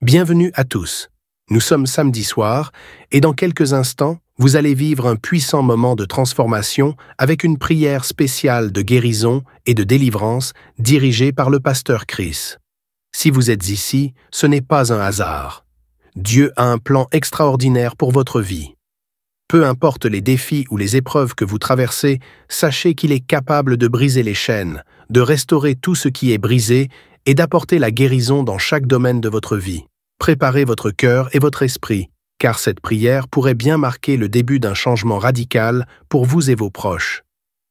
Bienvenue à tous. Nous sommes samedi soir et dans quelques instants, vous allez vivre un puissant moment de transformation avec une prière spéciale de guérison et de délivrance dirigée par le pasteur Chris. Si vous êtes ici, ce n'est pas un hasard. Dieu a un plan extraordinaire pour votre vie. Peu importe les défis ou les épreuves que vous traversez, sachez qu'il est capable de briser les chaînes, de restaurer tout ce qui est brisé et d'apporter la guérison dans chaque domaine de votre vie. Préparez votre cœur et votre esprit, car cette prière pourrait bien marquer le début d'un changement radical pour vous et vos proches.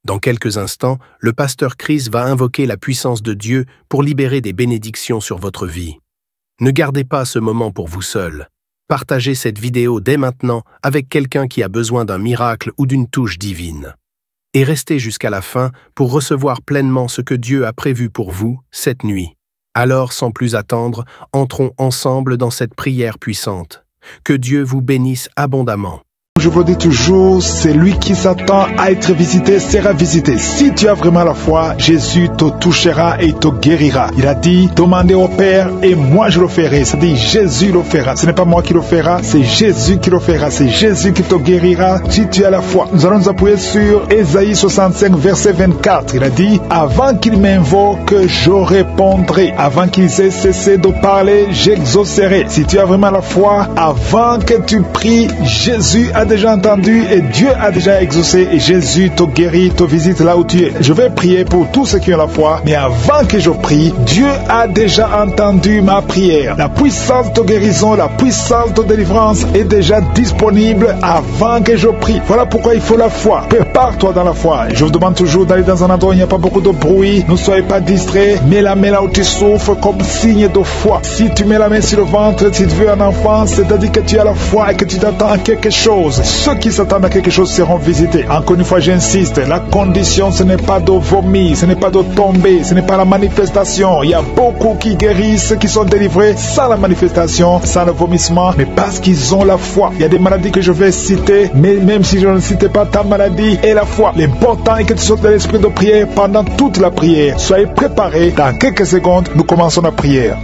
Dans quelques instants, le pasteur Chris va invoquer la puissance de Dieu pour libérer des bénédictions sur votre vie. Ne gardez pas ce moment pour vous seul. Partagez cette vidéo dès maintenant avec quelqu'un qui a besoin d'un miracle ou d'une touche divine. Et restez jusqu'à la fin pour recevoir pleinement ce que Dieu a prévu pour vous cette nuit. Alors, sans plus attendre, entrons ensemble dans cette prière puissante. Que Dieu vous bénisse abondamment. Je vous dis toujours, celui qui s'attend à être visité sera visité. Si tu as vraiment la foi, Jésus te touchera et te guérira. Il a dit, demandez au Père et moi je le ferai. C'est-à-dire, Jésus le fera. Ce n'est pas moi qui le fera, c'est Jésus qui le fera. C'est Jésus qui te guérira si tu as la foi. Nous allons nous appuyer sur Ésaïe 65, verset 24. Il a dit, avant qu'il m'invoque, je répondrai. Avant qu'ils aient cessé de parler, j'exaucerai. Si tu as vraiment la foi, avant que tu pries, Jésus a déjà entendu et Dieu a déjà exaucé et Jésus te guérit, te visite là où tu es. Je vais prier pour tous ceux qui ont la foi, mais avant que je prie, Dieu a déjà entendu ma prière. La puissance de guérison, la puissance de délivrance est déjà disponible avant que je prie. Voilà pourquoi il faut la foi. Prépare-toi dans la foi. Je vous demande toujours d'aller dans un endroit où il n'y a pas beaucoup de bruit. Ne soyez pas distraits. Mets la main là où tu souffres comme signe de foi. Si tu mets la main sur le ventre, si tu veux un enfant, c'est-à-dire que tu as la foi et que tu t'attends à quelque chose. Ceux qui s'attendent à quelque chose seront visités. Encore une fois, j'insiste, la condition, ce n'est pas de vomir, ce n'est pas de tomber, ce n'est pas la manifestation. Il y a beaucoup qui guérissent, qui sont délivrés sans la manifestation, sans le vomissement, mais parce qu'ils ont la foi. Il y a des maladies que je vais citer, mais même si je ne cite pas ta maladie et la foi, l'important est que tu sois dans l'esprit de prière pendant toute la prière. Soyez préparés. Dans quelques secondes, nous commençons la prière.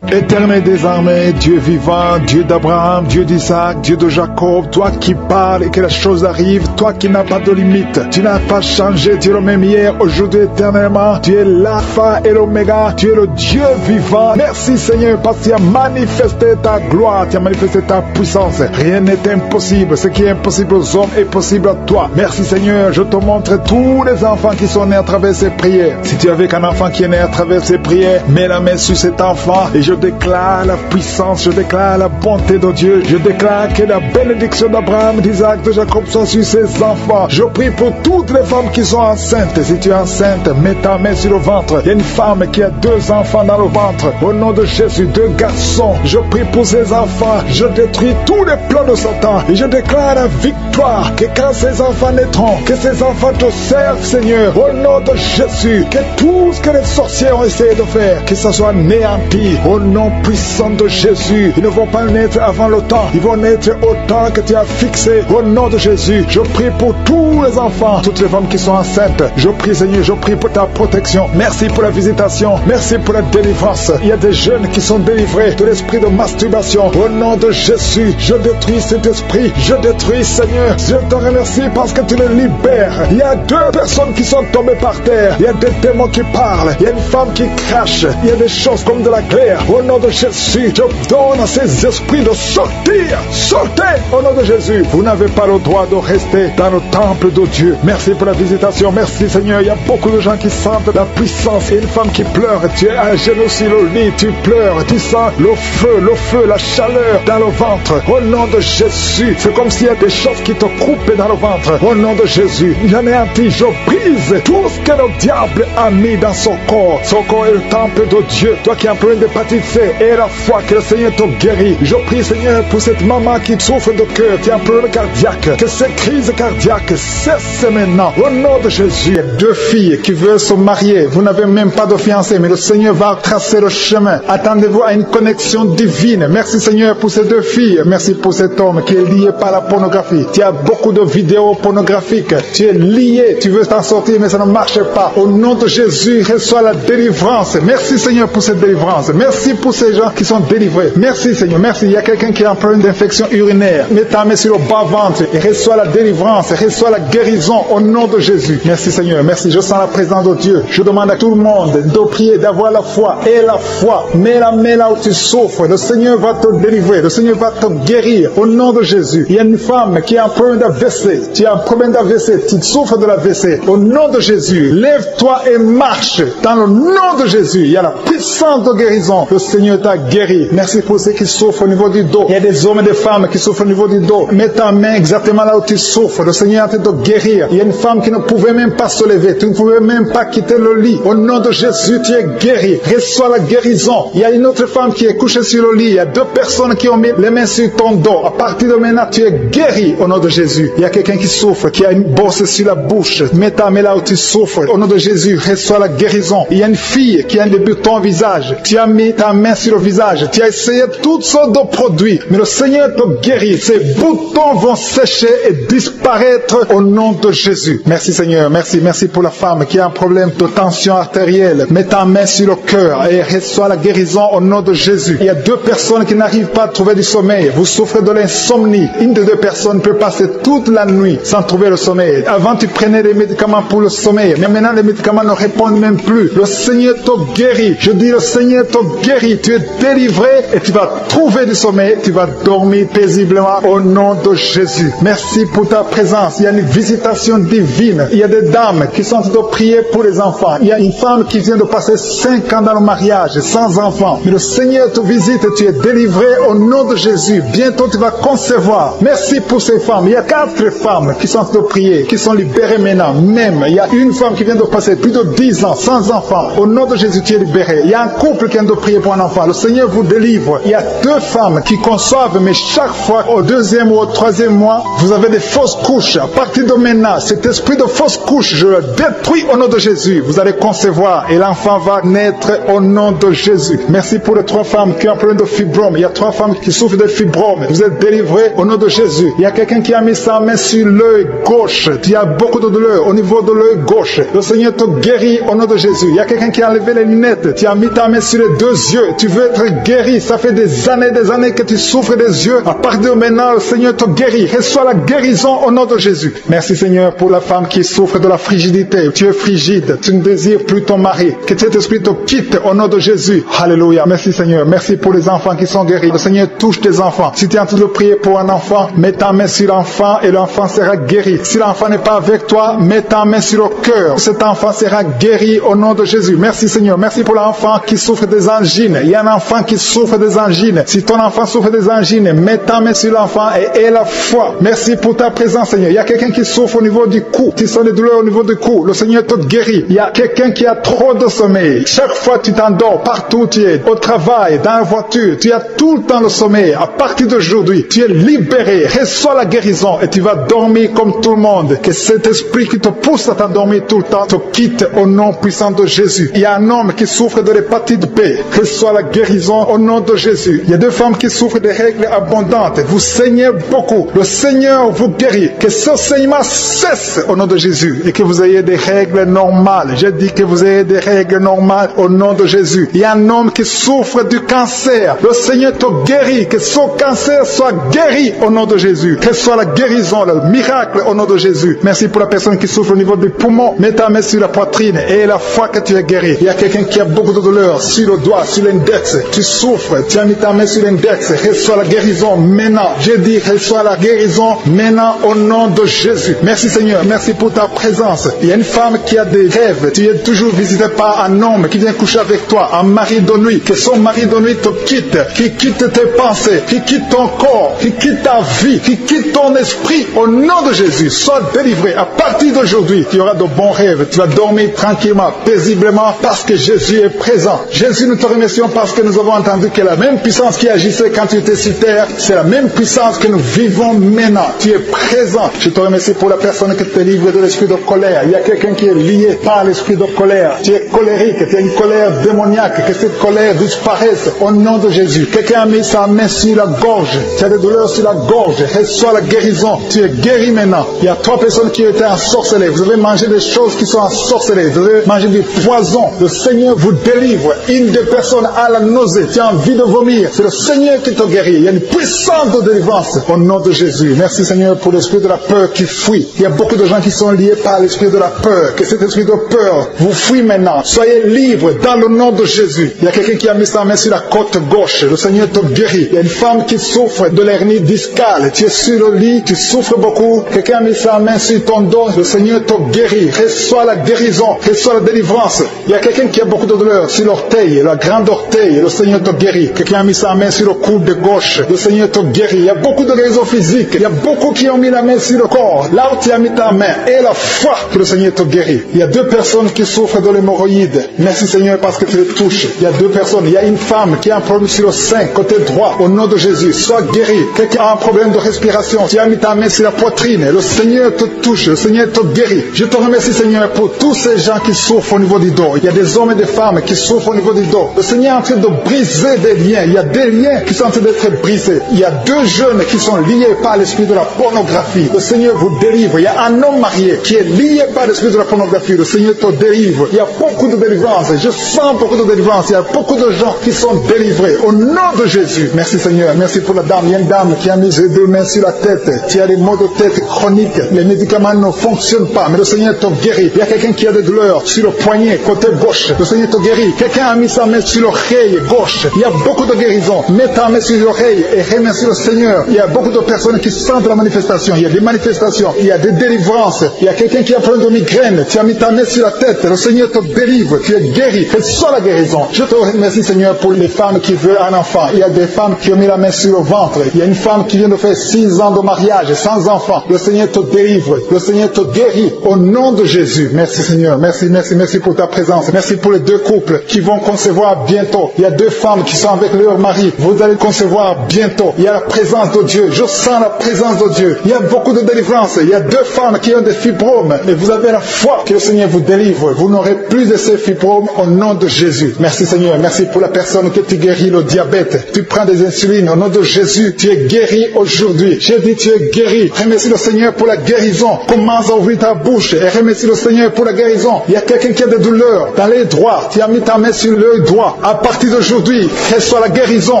Éternel des armées, Dieu vivant, Dieu d'Abraham, Dieu d'Isaac, Dieu de Jacob, toi qui parles et que la chose arrive, toi qui n'as pas de limite, tu n'as pas changé, tu es le même hier, aujourd'hui, éternellement, tu es l'alpha et l'oméga, tu es le Dieu vivant. Merci Seigneur parce que tu as manifesté ta gloire, tu as manifesté ta puissance. Rien n'est impossible, ce qui est impossible aux hommes est possible à toi. Merci Seigneur, je te montre tous les enfants qui sont nés à travers ces prières. Si tu es avec un enfant qui est né à travers ces prières, mets la main sur cet enfant et je déclare la puissance, je déclare la bonté de Dieu, je déclare que la bénédiction d'Abraham, d'Isaac, de Jacob soit sur ses enfants. Je prie pour toutes les femmes qui sont enceintes. Si tu es enceinte, mets ta main sur le ventre. Il y a une femme qui a 2 enfants dans le ventre. Au nom de Jésus, 2 garçons. Je prie pour ces enfants. Je détruis tous les plans de Satan et je déclare la victoire. Que quand ces enfants naîtront, que ces enfants te servent, Seigneur. Au nom de Jésus, que tout ce que les sorciers ont essayé de faire, que ça soit néanti. Au nom puissant de Jésus, ils ne vont pas naître avant le temps, ils vont naître au temps que tu as fixé. Au nom de Jésus, je prie pour tous les enfants, toutes les femmes qui sont enceintes. Je prie Seigneur, je prie pour ta protection. Merci pour la visitation, merci pour la délivrance. Il y a des jeunes qui sont délivrés de l'esprit de masturbation. Au nom de Jésus, je détruis cet esprit, je détruis Seigneur. Je te remercie parce que tu le libères. Il y a 2 personnes qui sont tombées par terre. Il y a des démons qui parlent, il y a une femme qui crache, il y a des choses comme de la glaire. Au nom de Jésus, je donne à ces esprits de sortir. Sortez au nom de Jésus. Vous n'avez pas le droit de rester dans le temple de Dieu. Merci pour la visitation. Merci Seigneur. Il y a beaucoup de gens qui sentent la puissance. Et une femme qui pleure. Tu es à genoux sur le lit. Tu pleures. Tu sens le feu, la chaleur dans le ventre. Au nom de Jésus. C'est comme s'il y a des choses qui te coupent dans le ventre. Au nom de Jésus. J'anéantis. Je brise tout ce que le diable a mis dans son corps. Son corps est le temple de Dieu. Toi qui as un problème d'hépatite brisé. Et la foi que le Seigneur te guérit. Je prie, Seigneur, pour cette maman qui souffre de cœur, qui a un problème cardiaque, que ces crises cardiaques cessent maintenant. Au nom de Jésus, il y a 2 filles qui veulent se marier. Vous n'avez même pas de fiancé, mais le Seigneur va tracer le chemin. Attendez-vous à une connexion divine. Merci, Seigneur, pour ces 2 filles. Merci pour cet homme qui est lié par la pornographie. Tu as beaucoup de vidéos pornographiques. Tu es lié. Tu veux t'en sortir, mais ça ne marche pas. Au nom de Jésus, reçois la délivrance. Merci, Seigneur, pour cette délivrance. Merci pour ces gens qui sont délivrés. Merci, Seigneur. Merci. Il y a quelqu'un qui a un problème d'infection urinaire. Mets ta main sur le bas-ventre et reçois la délivrance. Reçois la guérison au nom de Jésus. Merci, Seigneur. Merci. Je sens la présence de Dieu. Je demande à tout le monde de prier, d'avoir la foi. Et la foi. Mets la main là où tu souffres. Le Seigneur va te délivrer. Le Seigneur va te guérir au nom de Jésus. Il y a une femme qui a un problème d'AVC. Tu as un problème d'AVC. Tu souffres de l'AVC. Au nom de Jésus, lève-toi et marche. Dans le nom de Jésus, il y a la puissance de guérison. Le Seigneur t'a guéri. Merci pour ceux qui souffrent au niveau du dos. Il y a des hommes et des femmes qui souffrent au niveau du dos. Mets ta main exactement là où tu souffres. Le Seigneur est en train de guérir. Il y a une femme qui ne pouvait même pas se lever. Tu ne pouvais même pas quitter le lit. Au nom de Jésus, tu es guéri. Reçois la guérison. Il y a une autre femme qui est couchée sur le lit. Il y a 2 personnes qui ont mis les mains sur ton dos. À partir de maintenant, tu es guéri au nom de Jésus. Il y a quelqu'un qui souffre, qui a une bosse sur la bouche. Mets ta main là où tu souffres. Au nom de Jésus, reçois la guérison. Il y a une fille qui a des boutons au visage. Tu as mis ta main sur le visage. Tu as essayé toutes sortes de produits. Mais le Seigneur te guérit. Ces boutons vont sécher et disparaître au nom de Jésus. Merci, Seigneur. Merci. Merci pour la femme qui a un problème de tension artérielle. Mets ta main sur le cœur et reçois la guérison au nom de Jésus. Il y a 2 personnes qui n'arrivent pas à trouver du sommeil. Vous souffrez de l'insomnie. Une des 2 personnes peut passer toute la nuit sans trouver le sommeil. Avant, tu prenais des médicaments pour le sommeil. Mais maintenant, les médicaments ne répondent même plus. Le Seigneur te guérit. Je dis, le Seigneur te guérit. Tu es délivré et tu vas trouver du sommeil. Tu vas dormir paisiblement au nom de Jésus. Merci pour ta présence. Il y a une visitation divine. Il y a des dames qui sont en train de prier pour les enfants. Il y a une femme qui vient de passer 5 ans dans le mariage sans enfant. Mais le Seigneur te visite et tu es délivré au nom de Jésus. Bientôt tu vas concevoir. Merci pour ces femmes. Il y a 4 femmes qui sont en train de prier, qui sont libérées maintenant. Même, il y a une femme qui vient de passer plus de 10 ans sans enfant. Au nom de Jésus, tu es libéré. Il y a un couple qui vient de prier pour un enfant. Le Seigneur vous délivre. Il y a 2 femmes qui conçoivent, mais chaque fois, au 2e ou au 3e mois, vous avez des fausses couches. À partir de maintenant, cet esprit de fausses couches, je le détruis au nom de Jésus. Vous allez concevoir et l'enfant va naître au nom de Jésus. Merci pour les 3 femmes qui ont un problème de fibrome. Il y a 3 femmes qui souffrent de fibrome. Vous êtes délivrés au nom de Jésus. Il y a quelqu'un qui a mis sa main sur l'œil gauche. Il y a beaucoup de douleur au niveau de l'œil gauche. Le Seigneur te guérit au nom de Jésus. Il y a quelqu'un qui a enlevé les lunettes. Tu as mis ta main sur les 2 yeux. Tu veux être guéri. Ça fait des années que tu souffres des yeux. À partir de maintenant, le Seigneur te guérit. Reçois la guérison au nom de Jésus. Merci, Seigneur, pour la femme qui souffre de la frigidité. Tu es frigide. Tu ne désires plus ton mari. Que cet esprit te quitte au nom de Jésus. Alléluia. Merci, Seigneur. Merci pour les enfants qui sont guéris. Le Seigneur touche tes enfants. Si tu es en train de prier pour un enfant, mets ta main sur l'enfant et l'enfant sera guéri. Si l'enfant n'est pas avec toi, mets ta main sur le cœur. Cet enfant sera guéri au nom de Jésus. Merci, Seigneur. Merci pour l'enfant qui souffre des angines. Il y a un enfant qui souffre des angines. Si ton enfant souffre des angines, mets ta main sur l'enfant et aie la foi. Merci pour ta présence, Seigneur. Il y a quelqu'un qui souffre au niveau du cou. Tu sens des douleurs au niveau du cou. Le Seigneur te guérit. Il y a quelqu'un qui a trop de sommeil. Chaque fois tu t'endors, partout où tu es, au travail, dans la voiture, tu as tout le temps le sommeil. À partir d'aujourd'hui, tu es libéré. Reçois la guérison et tu vas dormir comme tout le monde. Que cet esprit qui te pousse à t'endormir tout le temps te quitte au nom puissant de Jésus. Il y a un homme qui souffre de l'hépatite B. Reçois la guérison au nom de Jésus. Il y a 2 femmes qui souffrent de règles abondantes. Vous saignez beaucoup. Le Seigneur vous guérit. Que ce saignement cesse au nom de Jésus et que vous ayez des règles normales. Je dis que vous ayez des règles normales au nom de Jésus. Il y a un homme qui souffre du cancer. Le Seigneur te guérit. Que son cancer soit guéri au nom de Jésus. Que soit la guérison, le miracle au nom de Jésus. Merci pour la personne qui souffre au niveau du poumon. Mets ta main sur la poitrine et la foi que tu es guéri. Il y a quelqu'un qui a beaucoup de douleur sur le doigt, sur l'index. Tu souffres. Tu as mis ta main sur l'index. Reçois la guérison maintenant. Je dis reçois la guérison maintenant au nom de Jésus. Merci, Seigneur. Merci pour ta présence. Il y a une femme qui a des rêves. Tu es toujours visité par un homme qui vient coucher avec toi, un mari de nuit. Que son mari de nuit te quitte, qui quitte tes pensées, qui quitte ton corps, qui quitte ta vie, qui quitte ton esprit. Au nom de Jésus, sois délivré. À partir d'aujourd'hui, tu auras de bons rêves. Tu vas dormir tranquillement, paisiblement, parce que Jésus est présent. Jésus, nous te remercions question parce que nous avons entendu que la même puissance qui agissait quand tu étais sur terre, c'est la même puissance que nous vivons maintenant. Tu es présent. Je te remercie pour la personne qui te livre de l'esprit de colère. Il y a quelqu'un qui est lié par l'esprit de colère. Tu es colérique, tu as une colère démoniaque, que cette colère disparaisse au nom de Jésus. Quelqu'un a mis sa main sur la gorge. Tu as des douleurs sur la gorge. Reçois la guérison. Tu es guéri maintenant. Il y a 3 personnes qui étaient ensorcelées. Vous avez mangé des choses qui sont ensorcelées. Vous avez mangé du poison. Le Seigneur vous délivre. Une des personnes a la nausée. Tu as envie de vomir. C'est le Seigneur qui te guérit. Il y a une puissance de délivrance au nom de Jésus. Merci Seigneur pour l'esprit de la peur qui fuit. Il y a beaucoup de gens qui sont liés par l'esprit de la peur. Que cet esprit de peur vous fuit maintenant. Soyez libres dans le nom de Jésus. Il y a quelqu'un qui a mis sa main sur la côte gauche. Le Seigneur te guérit. Il y a une femme qui souffre de l'hernie discale. Tu es sur le lit, tu souffres beaucoup. Quelqu'un a mis sa main sur ton dos. Le Seigneur te guérit. Reçois la guérison. Reçois la délivrance. Il y a quelqu'un qui a beaucoup de douleur sur l'orteil, la grande orteil. Le Seigneur te guérit. Quelqu'un a mis sa main sur le coude de gauche. Le Seigneur te guérit. Il y a beaucoup de guérisons physiques. Il y a beaucoup qui ont mis la main sur le corps. Là où tu as mis ta main, et la foi que le Seigneur te guérit. Il y a 2 personnes qui souffrent de l'hémorroïde. Merci Seigneur parce que tu les touches. Il y a 2 personnes. Il y a une femme qui a un problème sur le sein, côté droit. Au nom de Jésus, sois guéri. Quelqu'un a un problème de respiration. Tu as mis ta main sur la poitrine. Le Seigneur te touche. Le Seigneur te guérit. Je te remercie Seigneur pour tous ces gens qui souffrent au niveau du dos. Il y a des hommes et des femmes qui souffrent au niveau du dos. Le Seigneur est en train de briser des liens. Il y a des liens qui sont en train d'être brisés. Il y a 2 jeunes qui sont liés par l'esprit de la pornographie. Le Seigneur vous délivre. Il y a un homme marié qui est lié par l'esprit de la pornographie. Le Seigneur te délivre. Il y a beaucoup de délivrance. Je sens beaucoup de délivrance. Il y a beaucoup de gens qui sont délivrés. Au nom de Jésus. Merci Seigneur. Merci pour la dame. Il y a une dame qui a mis ses 2 mains sur la tête. Tu as des maux de tête chroniques. Les médicaments ne fonctionnent pas. Mais le Seigneur te guérit. Il y a quelqu'un qui a des douleurs sur le poignet, côté gauche. Le Seigneur te guérit. Quelqu'un a mis sa main sur l'oreille gauche. Il y a beaucoup de guérisons. Mets ta main sur l'oreille et remercie le Seigneur. Il y a beaucoup de personnes qui sentent la manifestation. Il y a des manifestations. Il y a des délivrances. Il y a quelqu'un qui a plein de migraine. Tu as mis ta main sur la tête. Le Seigneur te délivre. Tu es guéri. Reçois la guérison. Je te remercie Seigneur pour les femmes qui veulent un enfant. Il y a des femmes qui ont mis la main sur le ventre. Il y a une femme qui vient de faire 6 ans de mariage sans enfant. Le Seigneur te délivre. Le Seigneur te guérit. Au nom de Jésus. Merci Seigneur. Merci, merci, merci pour ta présence. Merci pour les 2 couples qui vont concevoir bientôt. Il y a 2 femmes qui sont avec leur mari. Vous allez concevoir bientôt. Il y a la présence de Dieu. Je sens la présence de Dieu. Il y a beaucoup de délivrance. Il y a 2 femmes qui ont des fibromes. Et vous avez la foi que le Seigneur vous délivre. Vous n'aurez plus de ces fibromes au nom de Jésus. Merci Seigneur. Merci pour la personne que tu guéris le diabète. Tu prends des insulines au nom de Jésus. Tu es guéri aujourd'hui. J'ai dit tu es guéri. Remercie le Seigneur pour la guérison. Commence à ouvrir ta bouche et remercie le Seigneur pour la guérison. Il y a quelqu'un qui a des douleurs dans l'œil droit. Tu as mis ta main sur l'œil droit. À partir d'aujourd'hui, reçois la guérison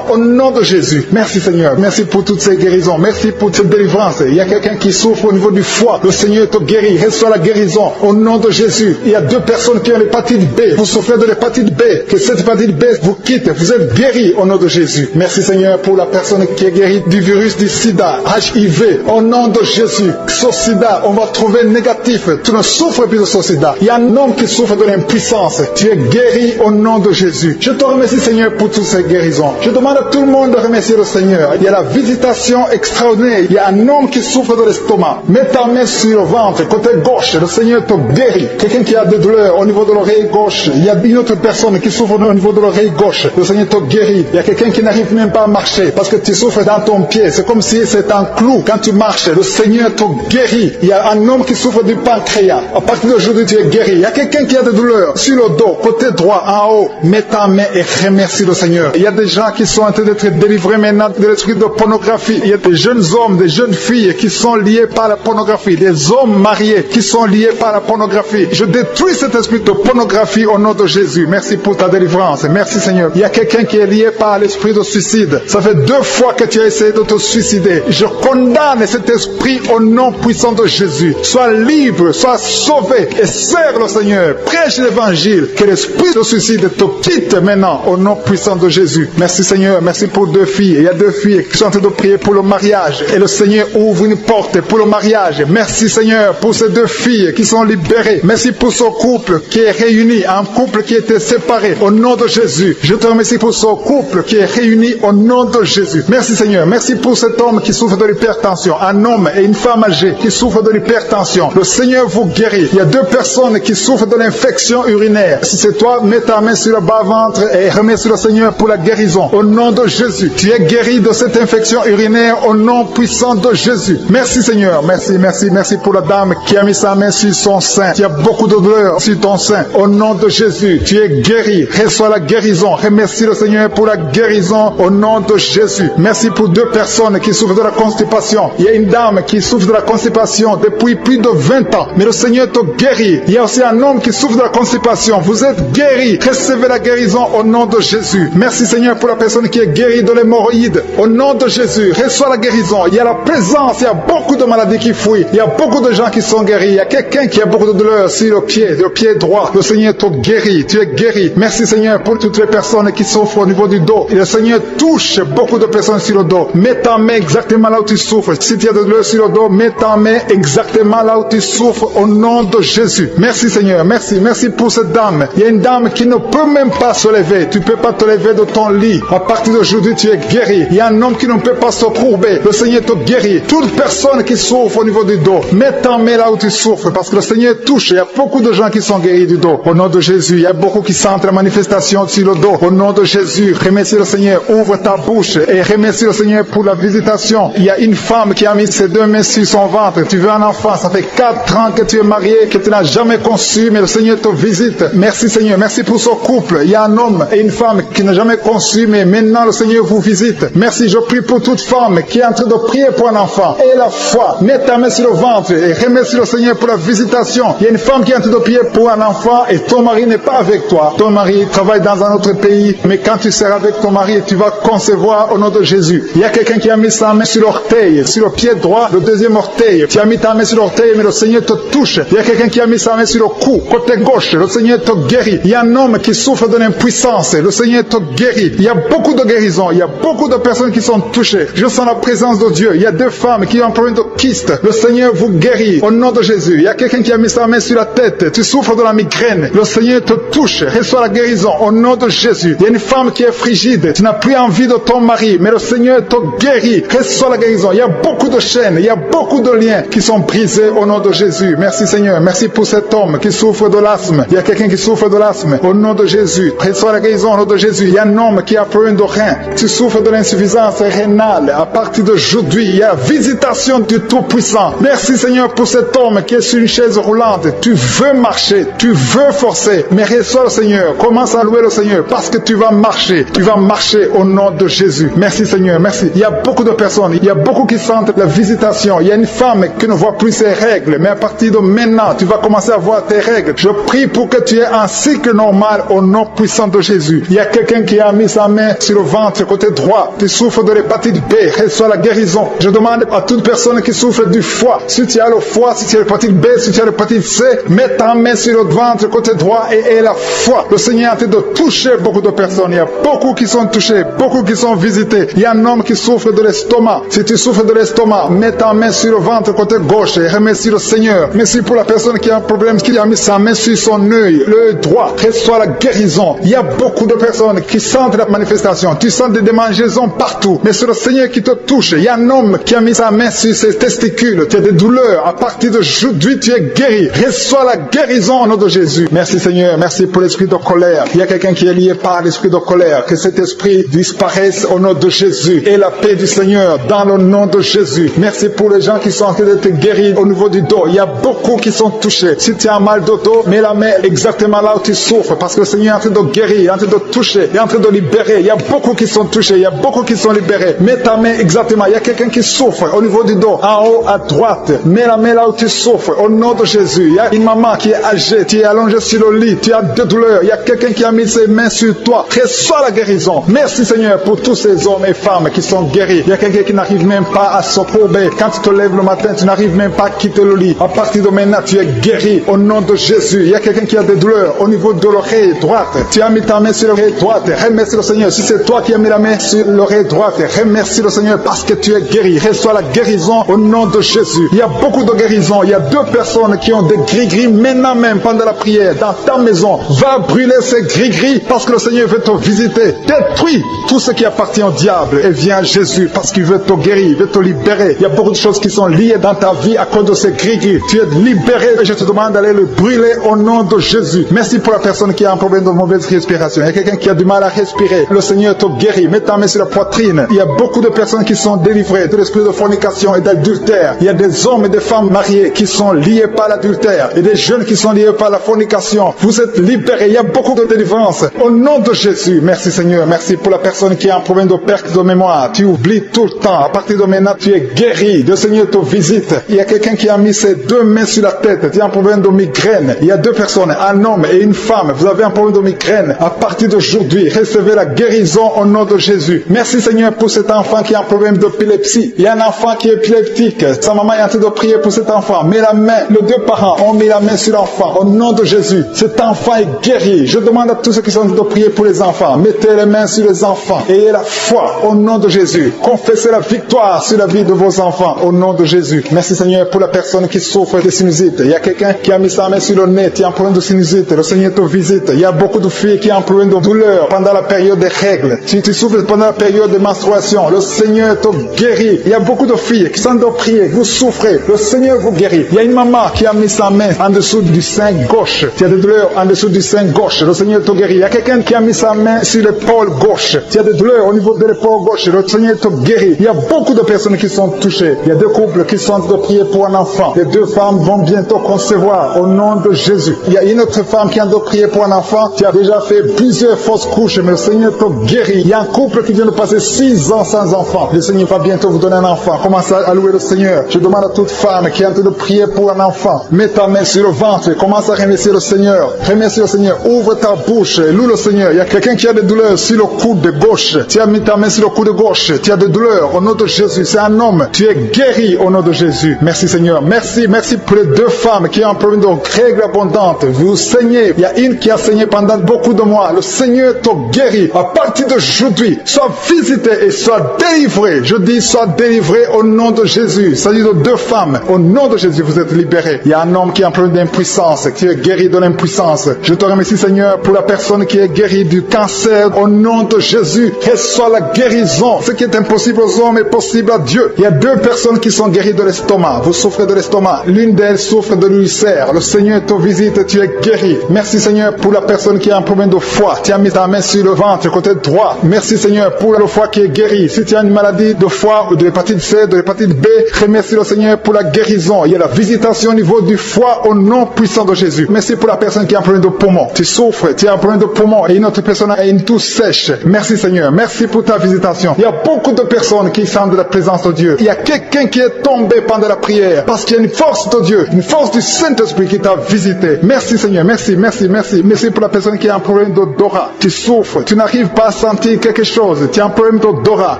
au nom de Jésus. Merci Seigneur. Merci pour toutes ces guérisons. Merci pour cette délivrance. Il y a quelqu'un qui souffre au niveau du foie. Le Seigneur te guérit. Reçois la guérison au nom de Jésus. Il y a 2 personnes qui ont l'hépatite B. Vous souffrez de l'hépatite B. Que cette hépatite B vous quitte. Vous êtes guéris au nom de Jésus. Merci Seigneur pour la personne qui est guérie du virus du sida, HIV. Au nom de Jésus. Ce sida, on va trouver négatif. Tu ne souffres plus de ce sida. Il y a un homme qui souffre de l'impuissance. Tu es guéri au nom de Jésus. Je te remercie Seigneur pour toutes ces guérisons. Je demande à tout le monde de remercier le Seigneur. Il y a la visitation extraordinaire. Il y a un homme qui souffre de l'estomac. Mets ta main sur le ventre, côté gauche. Le Seigneur te guérit. Quelqu'un qui a des douleurs au niveau de l'oreille gauche. Il y a une autre personne qui souffre au niveau de l'oreille gauche. Le Seigneur te guérit. Il y a quelqu'un qui n'arrive même pas à marcher parce que tu souffres dans ton pied. C'est comme si c'est un clou. Quand tu marches, le Seigneur te guérit. Il y a un homme qui souffre du pancréas. À partir d'aujourd'hui, tu es guéri. Il y a quelqu'un qui a des douleurs sur le dos, côté droit, en haut. Mets ta main et remercie le Seigneur. Il y a des gens qui sont en train d'être délivrés maintenant de l'esprit de pornographie. Il y a des jeunes hommes, des jeunes filles qui sont liés par la pornographie. Des hommes mariés qui sont liés par la pornographie. Je détruis cet esprit de pornographie au nom de Jésus. Merci pour ta délivrance. Merci Seigneur. Il y a quelqu'un qui est lié par l'esprit de suicide. Ça fait 2 fois que tu as essayé de te suicider. Je condamne cet esprit au nom puissant de Jésus. Sois libre, sois sauvé et sers le Seigneur. Prêche l'évangile. Que l'esprit de suicide te quitte maintenant au nom puissant de Jésus. Merci Seigneur. Merci pour 2 filles. Il y a 2 filles qui sont en train de prier pour le mariage. Et le Seigneur ouvre une porte pour le mariage. Merci Seigneur pour ces 2 filles qui sont libérées. Merci pour ce couple qui est réuni. Un couple qui était séparé. Au nom de Jésus. Je te remercie pour ce couple qui est réuni au nom de Jésus. Merci Seigneur. Merci pour cet homme qui souffre de l'hypertension. Un homme et une femme âgée qui souffrent de l'hypertension. Le Seigneur vous guérit. Il y a 2 personnes qui souffrent de l'infection urinaire. Si c'est toi, mets ta main sur le bas-ventre ventre et remercie le Seigneur pour la guérison. Au nom de Jésus, tu es guéri de cette infection urinaire au nom puissant de Jésus. Merci Seigneur, merci pour la dame qui a mis sa main sur son sein. Tu as beaucoup de douleur sur ton sein. Au nom de Jésus, tu es guéri. Reçois la guérison. Remercie le Seigneur pour la guérison au nom de Jésus. Merci pour 2 personnes qui souffrent de la constipation. Il y a une dame qui souffre de la constipation depuis plus de 20 ans. Mais le Seigneur te guérit. Il y a aussi un homme qui souffre de la constipation. Vous êtes guéris. Recevez la guérison au nom de Jésus. Merci Seigneur pour la personne qui est guérie de l'hémorroïde. Au nom de Jésus, reçois la guérison. Il y a la présence, il y a beaucoup de maladies qui fuient. Il y a beaucoup de gens qui sont guéris. Il y a quelqu'un qui a beaucoup de douleur sur le pied droit. Le Seigneur te guérit. Tu es guéri. Merci Seigneur pour toutes les personnes qui souffrent au niveau du dos. Et le Seigneur touche beaucoup de personnes sur le dos. Mets ta main exactement là où tu souffres. Si tu as de douleur sur le dos, mets ta main exactement là où tu souffres au nom de Jésus. Merci Seigneur. Merci pour cette dame. Il y a une dame qui ne peut même pas se lever. Tu ne peux pas te lever de ton lit. À partir d'aujourd'hui, tu es guéri. Il y a un homme qui ne peut pas se courber. Le Seigneur te guérit. Toute personne qui souffre au niveau du dos, mets ta main là où tu souffres parce que le Seigneur touche. Il y a beaucoup de gens qui sont guéris du dos. Au nom de Jésus, il y a beaucoup qui sentent la manifestation sur le dos. Au nom de Jésus, remercie le Seigneur. Ouvre ta bouche et remercie le Seigneur pour la visitation. Il y a une femme qui a mis ses 2 mains sur son ventre. Tu veux un enfant. Ça fait 4 ans que tu es marié, que tu n'as jamais conçu, mais le Seigneur te visite. Merci Seigneur. Merci pour ce couple. Il y a un homme et une femme qui n'ont jamais conçu, mais maintenant le Seigneur vous visite. Merci. Je prie pour toute femme qui est en train de prier pour un enfant. Et la foi. Mets ta main sur le ventre et remercie le Seigneur pour la visitation. Il y a une femme qui est en train de prier pour un enfant et ton mari n'est pas avec toi. Ton mari travaille dans un autre pays, mais quand tu seras avec ton mari, tu vas concevoir au nom de Jésus. Il y a quelqu'un qui a mis sa main sur l'orteil, sur le pied droit, le deuxième orteil. Tu as mis ta main sur l'orteil, mais le Seigneur te touche. Il y a quelqu'un qui a mis sa main sur le cou, côté gauche. Le Seigneur te guérit. Il y a un homme qui souffre de l'impuissance. Le Seigneur te guérit. Il y a beaucoup de guérisons. Il y a beaucoup de personnes qui sont touchées. Je sens la présence de Dieu. Il y a 2 femmes qui ont un problème de kyste. Le Seigneur vous guérit au nom de Jésus. Il y a quelqu'un qui a mis sa main sur la tête. Tu souffres de la migraine. Le Seigneur te touche. Reçois la guérison au nom de Jésus. Il y a une femme qui est frigide. Tu n'as plus envie de ton mari, mais le Seigneur te guérit. Reçois la guérison. Il y a beaucoup de chaînes. Il y a beaucoup de liens qui sont brisés au nom de Jésus. Merci Seigneur. Merci pour cet homme qui souffre de l'asthme. Il y a quelqu'un qui souffre de l'asthme au nom de Jésus. Reçois la guérison au nom de Jésus. Il y a un homme qui a problème de rein. Tu souffres de l'insuffisance rénale. À partir d'aujourd'hui, il y a visitation du Tout-Puissant. Merci Seigneur pour cet homme qui est sur une chaise roulante. Tu veux marcher, tu veux forcer, mais reçois le Seigneur. Commence à louer le Seigneur parce que tu vas marcher. Tu vas marcher au nom de Jésus. Merci Seigneur, merci. Il y a beaucoup de personnes, il y a beaucoup qui sentent la visitation. Il y a une femme qui ne voit plus ses règles, mais à partir de maintenant, tu vas commencer à voir tes règles. Je prie pour que tu aies un cycle normal au nom puissant de Jésus. Il y a quelqu'un qui a mis sa main sur le ventre côté droit. Tu souffres de l'hépatite B, reçois la guérison. Je demande à toute personne qui souffre du foie, si tu as le foie, si tu as l'hépatite B, si tu as l'hépatite C, mets ta main sur le ventre côté droit et la foi. Le Seigneur est en train de toucher beaucoup de personnes. Il y a beaucoup qui sont touchés, beaucoup qui sont visités. Il y a un homme qui souffre de l'estomac. Si tu souffres de l'estomac, mets ta main sur le ventre côté gauche et remercie le Seigneur. Merci pour la personne qui a un problème, qui a mis sa main sur son œil, l'œil droit. Reçois la guérison. Il y a beaucoup de personnes qui sentent la manifestation. Tu sens des démangeaisons partout. Mais c'est le Seigneur qui te touche. Il y a un homme qui a mis sa main sur ses testicules. Tu as des douleurs. À partir d'aujourd'hui, tu es guéri. Reçois la guérison au nom de Jésus. Merci Seigneur. Merci pour l'esprit de colère. Il y a quelqu'un qui est lié par l'esprit de colère. Que cet esprit disparaisse au nom de Jésus. Et la paix du Seigneur dans le nom de Jésus. Merci pour les gens qui sont en train d'être guéris au niveau du dos. Il y a beaucoup qui sont touchés. Si tu as mal de dos, mets la main exactement là où tu souffres. Parce que le Seigneur est en train de guérir, il est en train de toucher, il est en train de libérer. Il y a beaucoup qui sont touchés, il y a beaucoup qui sont libérés. Mets ta main exactement. Il y a quelqu'un qui souffre au niveau du dos, en haut à droite. Mets la main là où tu souffres au nom de Jésus. Il y a une maman qui est âgée, tu es allongé sur le lit, tu as des douleurs. Il y a quelqu'un qui a mis ses mains sur toi. Reçois la guérison. Merci Seigneur pour tous ces hommes et femmes qui sont guéris. Il y a quelqu'un qui n'arrive même pas à se courber. Quand tu te lèves le matin, tu n'arrives même pas à quitter le lit. À partir de maintenant, tu es guéri au nom de Jésus. Il y a quelqu'un qui a des douleurs au niveau de l'oreille droite. Tu as mis ta main sur l'oreille droite. Remercie le Seigneur. Si c'est toi qui as mis la main sur l'oreille droite, remercie le Seigneur parce que tu es guéri. Reçois la guérison au nom de Jésus. Il y a beaucoup de guérisons. Il y a 2 personnes qui ont des gris-gris maintenant même pendant la prière dans ta maison. Va brûler ces gris-gris parce que le Seigneur veut te visiter. Détruis tout ce qui appartient au diable et viens à Jésus parce qu'il veut te guérir, il veut te libérer. Il y a beaucoup de choses qui sont liées dans ta vie à cause de ces gris-gris. Tu es libéré et je te demande d'aller le brûler au nom de Jésus. Merci pour la personne qui a un problème de mauvais esprit respiration. Il y a quelqu'un qui a du mal à respirer. Le Seigneur te guérit. Mets ta main sur la poitrine. Il y a beaucoup de personnes qui sont délivrées de l'esprit de fornication et d'adultère. Il y a des hommes et des femmes mariés qui sont liés par l'adultère et des jeunes qui sont liés par la fornication. Vous êtes libérés. Il y a beaucoup de délivrance. Au nom de Jésus. Merci Seigneur. Merci pour la personne qui a un problème de perte de mémoire. Tu oublies tout le temps. À partir de maintenant, tu es guéri. Le Seigneur te visite. Il y a quelqu'un qui a mis ses deux mains sur la tête. Tu as un problème de migraine. Il y a deux personnes, un homme et une femme. Vous avez un problème de migraine. À partir d'aujourd'hui, recevez la guérison au nom de Jésus. Merci Seigneur pour cet enfant qui a un problème d'épilepsie. Il y a un enfant qui est épileptique. Sa maman est en train de prier pour cet enfant. Mets la main. Les deux parents ont mis la main sur l'enfant. Au nom de Jésus, cet enfant est guéri. Je demande à tous ceux qui sont en train de prier pour les enfants. Mettez les mains sur les enfants. Ayez la foi au nom de Jésus. Confessez la victoire sur la vie de vos enfants au nom de Jésus. Merci Seigneur pour la personne qui souffre de sinusite. Il y a quelqu'un qui a mis sa main sur le nez, qui a un problème de sinusite. Le Seigneur te visite. Il y a beaucoup de filles qui ont un problème de douleur pendant la période des règles. Si tu souffres pendant la période de menstruation, le Seigneur te guérit. Il y a beaucoup de filles qui sont en train de prier. Vous souffrez. Le Seigneur vous guérit. Il y a une maman qui a mis sa main en dessous du sein gauche. Tu as des douleurs en dessous du sein gauche. Le Seigneur te guérit. Il y a quelqu'un qui a mis sa main sur l'épaule gauche. Tu as des douleurs au niveau de l'épaule gauche. Le Seigneur te guérit. Il y a beaucoup de personnes qui sont touchées. Il y a deux couples qui sont en train de prier pour un enfant. Les deux femmes vont bientôt concevoir au nom de Jésus. Il y a une autre femme qui est en train de prier pour un enfant. Tu as déjà fait plusieurs fausses couches, mais le Seigneur te guérit. Il y a un couple qui vient de passer 6 ans sans enfant. Le Seigneur va bientôt vous donner un enfant. Commence à louer le Seigneur. Je demande à toute femme qui est en train de prier pour un enfant. Mets ta main sur le ventre. Commence à remercier le Seigneur. Remercie le Seigneur. Ouvre ta bouche. Loue le Seigneur. Il y a quelqu'un qui a des douleurs sur le coude de gauche. Tu as mis ta main sur le coude gauche. Tu as des douleurs au nom de Jésus. C'est un homme. Tu es guéri au nom de Jésus. Merci Seigneur. Merci. Merci pour les deux femmes qui ont un problème de règles abondantes. Vous saignez. Il y a une qui a saigné pendant beaucoup de mois. Le Seigneur te guérit. À partir d'aujourd'hui, sois visité et sois délivré. Je dis sois délivré au nom de Jésus. Il s'agit de deux femmes. Au nom de Jésus, vous êtes libérés. Il y a un homme qui a un problème d'impuissance, qui est guéri de l'impuissance. Je te remercie Seigneur pour la personne qui est guérie du cancer. Au nom de Jésus, reçois la guérison. Ce qui est impossible aux hommes est possible à Dieu. Il y a deux personnes qui sont guéries de l'estomac. Vous souffrez de l'estomac. L'une d'elles souffre de l'ulcère. Le Seigneur te visite et tu es guéri. Merci Seigneur pour la personne qui a un problème de foie. Tu as mis ta main sur le ventre, côté droit. Merci Seigneur pour le foie qui est guéri. Si tu as une maladie de foie ou de l'hépatite C, de l'hépatite B, remercie le Seigneur pour la guérison. Il y a la visitation au niveau du foie au nom puissant de Jésus. Merci pour la personne qui a un problème de poumon. Tu souffres, tu as un problème de poumon et une autre personne a une toux sèche. Merci Seigneur. Merci pour ta visitation. Il y a beaucoup de personnes qui sentent de la présence de Dieu. Il y a quelqu'un qui est tombé pendant la prière parce qu'il y a une force de Dieu, une force du Saint-Esprit qui t'a visité. Merci Seigneur. Merci, merci, merci. Merci pour la personne qui a un problème d'odorat. Tu souffres. Tu n'arrives pas à sentir quelque chose. Tu as un problème d'odorat.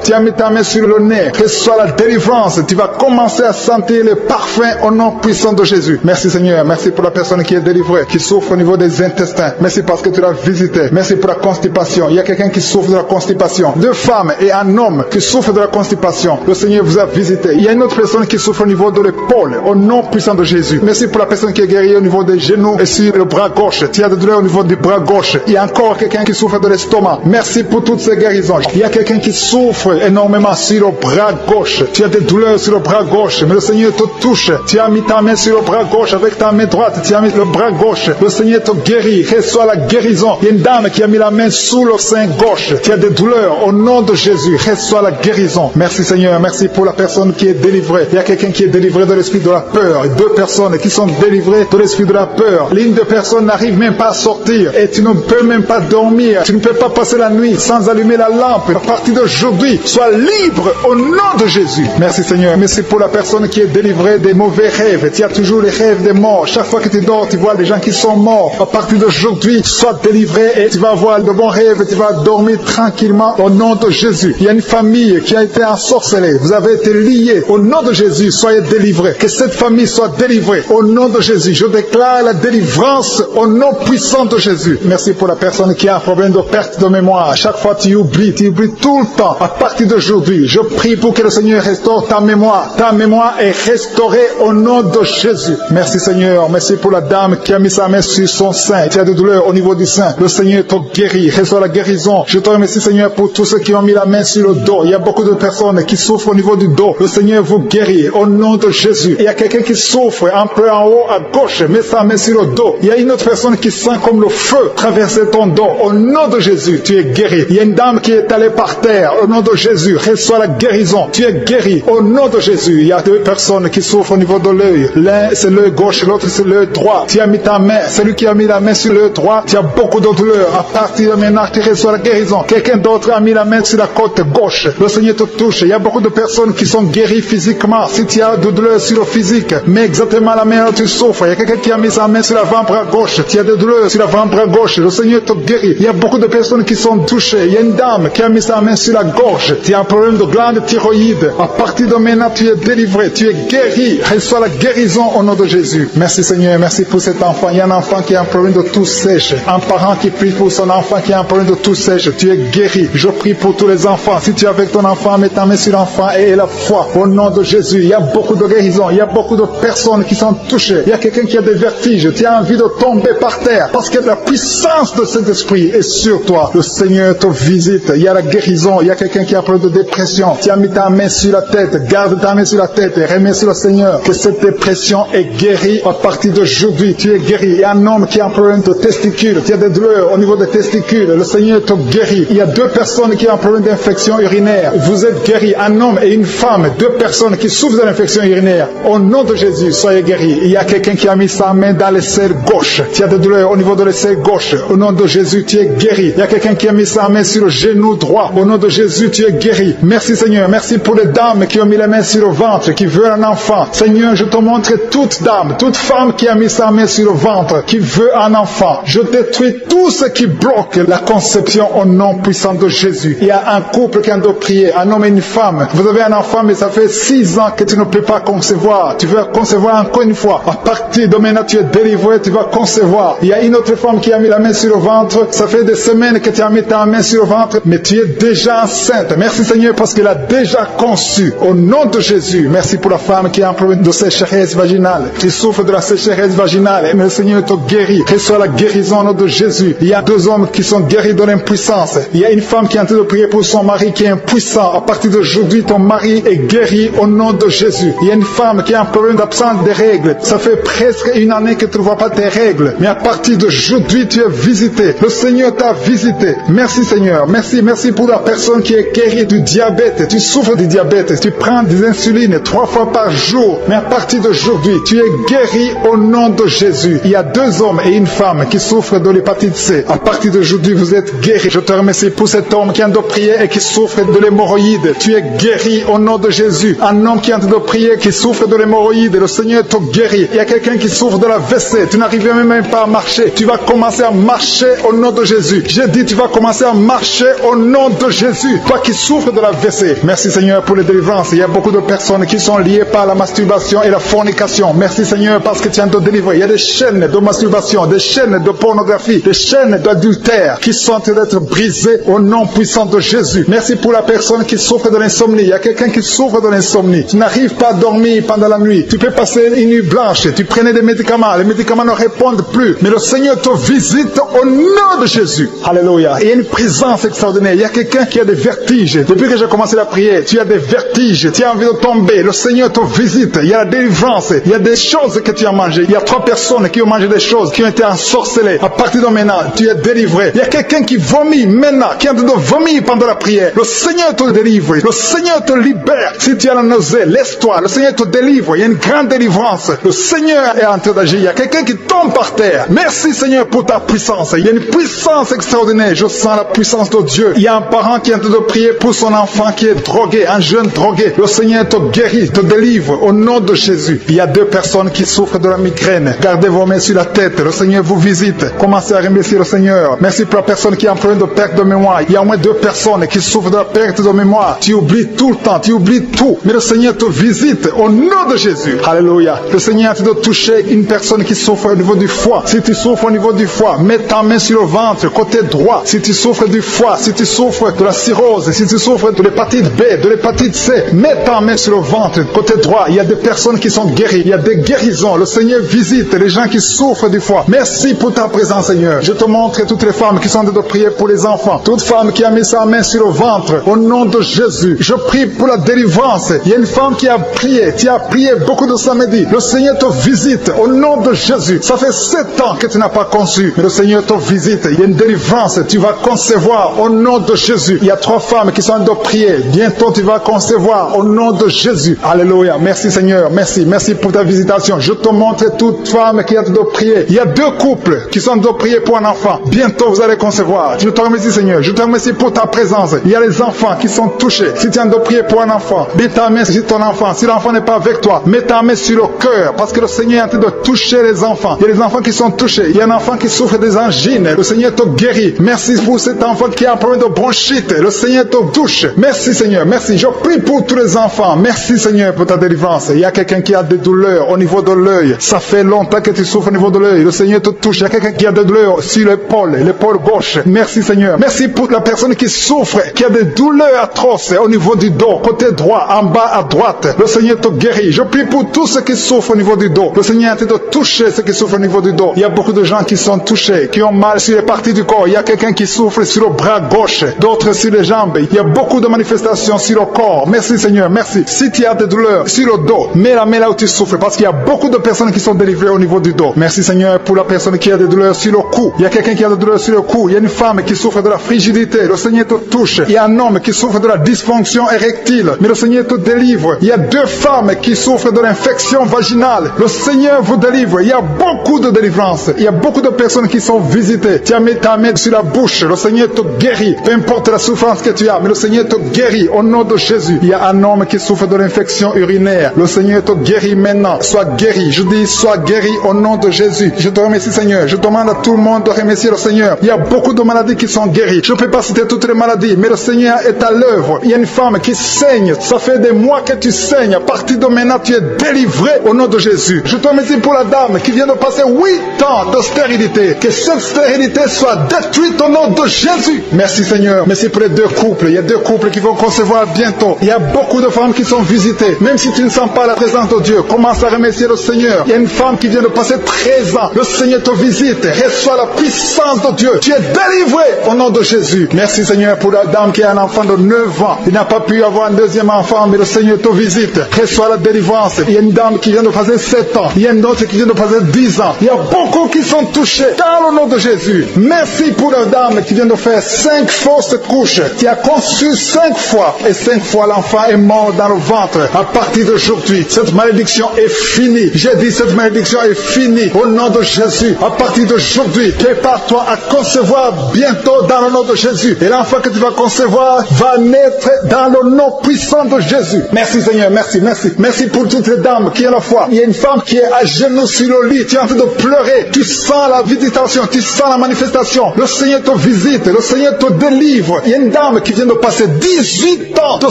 Tu as mis ta main sur le nez. Reçois la délivrance. Tu vas commencer à sentir le parfum au nom puissant de Jésus. Merci Seigneur. Merci pour la personne qui est délivrée, qui souffre au niveau des intestins. Merci parce que tu l'as visité. Merci pour la constipation. Il y a quelqu'un qui souffre de la constipation. Deux femmes et un homme qui souffrent de la constipation. Le Seigneur vous a visité. Il y a une autre personne qui souffre au niveau de l'épaule, au nom puissant de Jésus. Merci pour la personne qui est guérie au niveau des genoux et sur le bras gauche. Tu as des douleurs au niveau du bras gauche. Il y a encore quelqu'un qui souffre de l'estomac. Merci pour toutes ces guérisons. Il y a quelqu'un qui souffre énormément sur le bras gauche. Tu as des douleurs sur le bras gauche, mais le Seigneur te touche. Tu as mis ta main sur le bras gauche avec ta main droite. Tu as mis le bras gauche. Le Seigneur te guérit. Reçois la guérison. Il y a une dame qui a mis la main sous le sein gauche. Tu as des douleurs au nom de Jésus. Reçois la guérison. Merci Seigneur. Merci pour la personne qui est délivrée. Il y a quelqu'un qui est délivré de l'esprit de la peur. Et deux personnes qui sont délivrées de l'esprit de la peur. L'une des personnes n'arrive même pas à sortir. Et tu ne peux même pas dormir. Tu ne peux pas passer la nuit sans allumer la lampe. À partir d'aujourd'hui, sois libre au nom de Jésus. Merci Seigneur. Merci pour la personne qui est délivrée des mauvais rêves. Tu as toujours les rêves des morts. Chaque fois que tu dors, tu vois des gens qui sont morts. À partir d'aujourd'hui, sois délivré et tu vas avoir de bons rêves et tu vas dormir tranquillement au nom de Jésus. Il y a une famille qui a été ensorcelée. Vous avez été liés. Au nom de Jésus, soyez délivrés. Que cette famille soit délivrée. Au nom de Jésus, je déclare la délivrance au nom puissant de Jésus. Merci pour la personne qui a un problème de perte de mémoire. À chaque fois, tu oublies tout le temps. À partir d'aujourd'hui, je prie pour que le Seigneur restaure ta mémoire. Ta mémoire est restaurée au nom de Jésus. Merci Seigneur. Merci pour la dame qui a mis sa main sur son sein. Tu as des douleurs au niveau du sein. Le Seigneur te guérit. Reçois la guérison. Je te remercie Seigneur pour tous ceux qui ont mis la main sur le dos. Il y a beaucoup de personnes qui souffrent au niveau du dos. Le Seigneur vous guérit au nom de Jésus. Il y a quelqu'un qui souffre un peu en haut à gauche. Mets sa main sur le dos. Il y a une autre personne qui sent comme le feu traverser c'est ton don. Au nom de Jésus, tu es guéri. Il y a une dame qui est allée par terre. Au nom de Jésus, reçois la guérison. Tu es guéri. Au nom de Jésus, il y a deux personnes qui souffrent au niveau de l'œil. L'un, c'est l'œil gauche, l'autre, c'est l'œil droit. Tu as mis ta main. Celui qui a mis la main sur l'œil droit, tu as beaucoup de douleurs. À partir de maintenant, tu reçois la guérison. Quelqu'un d'autre a mis la main sur la côte gauche. Le Seigneur te touche. Il y a beaucoup de personnes qui sont guéries physiquement. Si tu as de douleurs sur le physique, mais exactement la main où tu souffres. Il y a quelqu'un qui a mis sa main sur l'avant-bras gauche. Tu as des douleurs sur l'avant-bras gauche. Le Seigneur te guérit. Il y a beaucoup de personnes qui sont touchées. Il y a une dame qui a mis sa main sur la gorge. Tu as un problème de glande thyroïde. À partir de maintenant, tu es délivré. Tu es guéri. Reçois la guérison au nom de Jésus. Merci Seigneur. Merci pour cet enfant. Il y a un enfant qui a un problème de tout sèche. Un parent qui prie pour son enfant qui a un problème de tout sèche. Tu es guéri. Je prie pour tous les enfants. Si tu es avec ton enfant, mets ta main sur l'enfant et la foi. Au nom de Jésus. Il y a beaucoup de guérisons. Il y a beaucoup de personnes qui sont touchées. Il y a quelqu'un qui a des vertiges. Tu as envie de tomber par terre parce que la puissance de cet esprit est sur toi. Le Seigneur te visite. Il y a la guérison. Il y a quelqu'un qui a un problème de dépression. Tu as mis ta main sur la tête. Garde ta main sur la tête et remercie le Seigneur que cette dépression est guérie à partir d'aujourd'hui. Tu es guéri. Il y a un homme qui a un problème de testicules. Tu as des douleurs au niveau des testicules. Le Seigneur te guérit. Il y a deux personnes qui ont un problème d'infection urinaire. Vous êtes guéris. Un homme et une femme. Deux personnes qui souffrent de l'infection urinaire. Au nom de Jésus, soyez guéris. Il y a quelqu'un qui a mis sa main dans l'aisselle gauche. Tu as des douleurs au niveau de l'aisselle gauche. Au nom de Jésus, tu es guéri. Il y a quelqu'un qui a mis sa main sur le genou droit. Au nom de Jésus, tu es guéri. Merci Seigneur. Merci pour les dames qui ont mis la main sur le ventre, qui veulent un enfant. Seigneur, je te montre toute dame, toute femme qui a mis sa main sur le ventre, qui veut un enfant. Je détruis tout ce qui bloque la conception au nom puissant de Jésus. Il y a un couple qui a de prier, un homme et une femme. Vous avez un enfant, mais ça fait 6 ans que tu ne peux pas concevoir. Tu veux concevoir encore une fois. À partir de maintenant, tu es délivré, tu vas concevoir. Il y a une autre femme qui a mis la main sur le ventre. Ça fait des semaines que tu as mis ta main sur le ventre, mais tu es déjà enceinte. Merci Seigneur parce qu'elle a déjà conçu. Au nom de Jésus, merci pour la femme qui a un problème de sécheresse vaginale. Tu souffres de la sécheresse vaginale, mais le Seigneur te guérit. Reçois la guérison au nom de Jésus. Il y a 2 hommes qui sont guéris de l'impuissance. Il y a une femme qui est en train de prier pour son mari qui est impuissant. À partir d'aujourd'hui, ton mari est guéri au nom de Jésus. Il y a une femme qui a un problème d'absence des règles. Ça fait presque 1 année que tu ne vois pas tes règles. Mais à partir d'aujourd'hui, tu es visité. Le Seigneur t'a visité. Merci Seigneur. Merci pour la personne qui est guérie du diabète. Tu souffres du diabète. Tu prends des insulines 3 fois par jour. Mais à partir d'aujourd'hui, tu es guéri au nom de Jésus. Il y a 2 hommes et une femme qui souffrent de l'hépatite C. À partir d'aujourd'hui, vous êtes guéris. Je te remercie pour cet homme qui est en train de prier et qui souffre de l'hémorroïde. Tu es guéri au nom de Jésus. Un homme qui est en train de prier, qui souffre de l'hémorroïde. Le Seigneur te guérit. Il y a quelqu'un qui souffre de la WC. Tu n'arrives même pas à marcher. Tu vas commencer à marcher au nom de Jésus. J'ai dit, tu vas commencer à marcher au nom de Jésus. Toi qui souffres de la WC. Merci Seigneur pour les délivrances. Il y a beaucoup de personnes qui sont liées par la masturbation et la fornication. Merci Seigneur parce que tu viens de délivrer. Il y a des chaînes de masturbation, des chaînes de pornographie, des chaînes d'adultère qui sont en train d'être brisées au nom puissant de Jésus. Merci pour la personne qui souffre de l'insomnie. Il y a quelqu'un qui souffre de l'insomnie. Tu n'arrives pas à dormir pendant la nuit. Tu peux passer une nuit blanche. Tu prenais des médicaments. Les médicaments ne répondent plus. Mais le Seigneur te visite au nom de Jésus. Alléluia. Il y a une présence extraordinaire. Il y a quelqu'un qui a des vertiges. Depuis que j'ai commencé la prière, tu as des vertiges. Tu as envie de tomber. Le Seigneur te visite. Il y a la délivrance. Il y a des choses que tu as mangées. Il y a 3 personnes qui ont mangé des choses, qui ont été ensorcelées. À partir de maintenant, tu es délivré. Il y a quelqu'un qui vomit maintenant, qui est en train de vomir pendant la prière. Le Seigneur te délivre. Le Seigneur te libère. Si tu as la nausée, laisse-toi. Le Seigneur te délivre. Il y a une grande délivrance. Le Seigneur est en train d'agir. Il y a quelqu'un qui tombe par terre. Merci Seigneur pour ta puissance. Il y a une puissance extraordinaire. Je sens la puissance de Dieu. Il y a un parent qui est en train de prier pour son enfant qui est drogué, un jeune drogué. Le Seigneur te guérit, te délivre au nom de Jésus. Il y a 2 personnes qui souffrent de la migraine. Gardez vos mains sur la tête. Le Seigneur vous visite. Commencez à remercier le Seigneur. Merci pour la personne qui a un problème de perte de mémoire. Il y a au moins 2 personnes qui souffrent de la perte de mémoire. Tu oublies tout le temps, tu oublies tout. Mais le Seigneur te visite au nom de Jésus. Alléluia. Le Seigneur a envie de toucher une personne qui souffre au niveau du foie. Si tu souffres au niveau du foie, mets ta main sur le ventre, côté droit. Si tu souffres du foie, si tu souffres de la cirrhose, si tu souffres de l'hépatite B, de l'hépatite C, mets ta main sur le ventre, côté droit. Il y a des personnes qui sont guéries. Il y a des guérisons. Le Seigneur visite les gens qui souffrent du foie. Merci pour ta présence, Seigneur. Je te montre toutes les femmes qui sont en train de prier pour les enfants. Toute femme qui a mis sa main sur le ventre, au nom de Jésus, je prie pour la délivrance. Il y a une femme qui a prié. Tu as prié beaucoup de samedi. Le Seigneur te visite au nom de Jésus. Ça fait 7 ans que tu n'as pas conçu. Mais le Seigneur te visite. Il y a une délivrance. Tu vas concevoir au nom de Jésus. Il y a 3 femmes qui sont en train de prier. Bientôt, tu vas concevoir au nom de Jésus. Alléluia. Merci Seigneur. Merci. Merci pour ta visitation. Je te montre toute femme qui est en train de prier. Il y a 2 couples qui sont en train de prier pour un enfant. Bientôt, vous allez concevoir. Je te remercie Seigneur. Je te remercie pour ta présence. Il y a les enfants qui sont touchés. Si tu es en train de prier pour un enfant, mets ta main sur ton enfant. Si l'enfant n'est pas avec toi, mets ta main sur le cœur. Parce que le Seigneur est en train de toucher les enfants. Il y a des enfants qui sont touchés. Il y a un enfant qui souffre des angines. Le Seigneur te guérit. Merci pour cet enfant qui a un problème de bronchite. Le Seigneur te touche. Merci Seigneur. Merci. Je prie pour tous les enfants. Merci Seigneur pour ta délivrance. Il y a quelqu'un qui a des douleurs au niveau de l'œil. Ça fait longtemps que tu souffres au niveau de l'œil. Le Seigneur te touche. Il y a quelqu'un qui a des douleurs sur l'épaule gauche. Merci Seigneur. Merci pour la personne qui souffre, qui a des douleurs atroces au niveau du dos, côté droit, en bas à droite. Le Seigneur te guérit. Je prie pour tous ceux qui souffrent au niveau du dos. Le Seigneur est en train de toucher ceux qui souffrent au niveau du dos. Il y a beaucoup de gens qui sont touchés, qui ont mal sur les parties du corps. Il y a quelqu'un qui souffre sur le bras gauche, d'autres sur les jambes. Il y a beaucoup de manifestations sur le corps. Merci Seigneur, merci. Si tu as des douleurs sur le dos, mets la main là où tu souffres, parce qu'il y a beaucoup de personnes qui sont délivrées au niveau du dos. Merci Seigneur pour la personne qui a des douleurs sur le cou. Il y a quelqu'un qui a des douleurs sur le cou. Il y a une femme qui souffre de la frigidité. Le Seigneur te touche. Il y a un homme qui souffre de la dysfonction érectile. Mais le Seigneur te délivre. Il y a 2 femmes qui souffrent de l'infection vaginale. Le Seigneur vous délivre. Il y a beaucoup de délivrance. Il y a beaucoup de personnes qui sont visitées. Tu as mis ta main sur la bouche. Le Seigneur te guérit. Peu importe la souffrance que tu as, mais le Seigneur te guérit au nom de Jésus. Il y a un homme qui souffre de l'infection urinaire. Le Seigneur te guérit maintenant. Sois guéri. Je dis, sois guéri au nom de Jésus. Je te remercie Seigneur. Je demande à tout le monde de remercier le Seigneur. Il y a beaucoup de maladies qui sont guéries. Je ne peux pas citer toutes les maladies, mais le Seigneur est à l'œuvre. Il y a une femme qui saigne. Ça fait des mois que tu saignes. À partir de maintenant, tu es délivré au nom de Jésus. Je te remercie pour la dame qui vient de passer 8 ans de stérilité. Que cette stérilité soit détruite au nom de Jésus. Merci Seigneur. Merci pour les 2 couples. Il y a 2 couples qui vont concevoir bientôt. Il y a beaucoup de femmes qui sont visitées. Même si tu ne sens pas la présence de Dieu, commence à remercier le Seigneur. Il y a une femme qui vient de passer 13 ans. Le Seigneur te visite. Reçois la puissance de Dieu. Tu es délivré au nom de Jésus. Merci Seigneur pour la dame qui a un enfant de 9 ans. Il n'a pas pu avoir un 2e enfant, mais le Seigneur te visite. Reçois la délivrance. Il y a une dame qui vient de passer 7 ans. Il y a une autre qui vient de passer 10 ans. Il y a beaucoup qui sont touchés dans le nom de Jésus. Merci pour la dame qui vient de faire 5 fausses couches. Qui a conçu 5 fois. Et 5 fois l'enfant est mort dans le ventre. À partir d'aujourd'hui, cette malédiction est finie. J'ai dit cette malédiction est finie. Au nom de Jésus. À partir d'aujourd'hui, prépare-toi à concevoir bientôt dans le nom de Jésus. Et l'enfant que tu vas concevoir va naître dans le nom puissant de Jésus. Merci Seigneur, merci, merci. Merci pour toutes les dames qui ont la foi. Il y a une femme qui est à genoux sur le lit. Tu es en train de pleurer. Tu sens la visitation, tu sens la manifestation. Le Seigneur te visite, le Seigneur te délivre. Il y a une dame qui vient de passer 18 ans de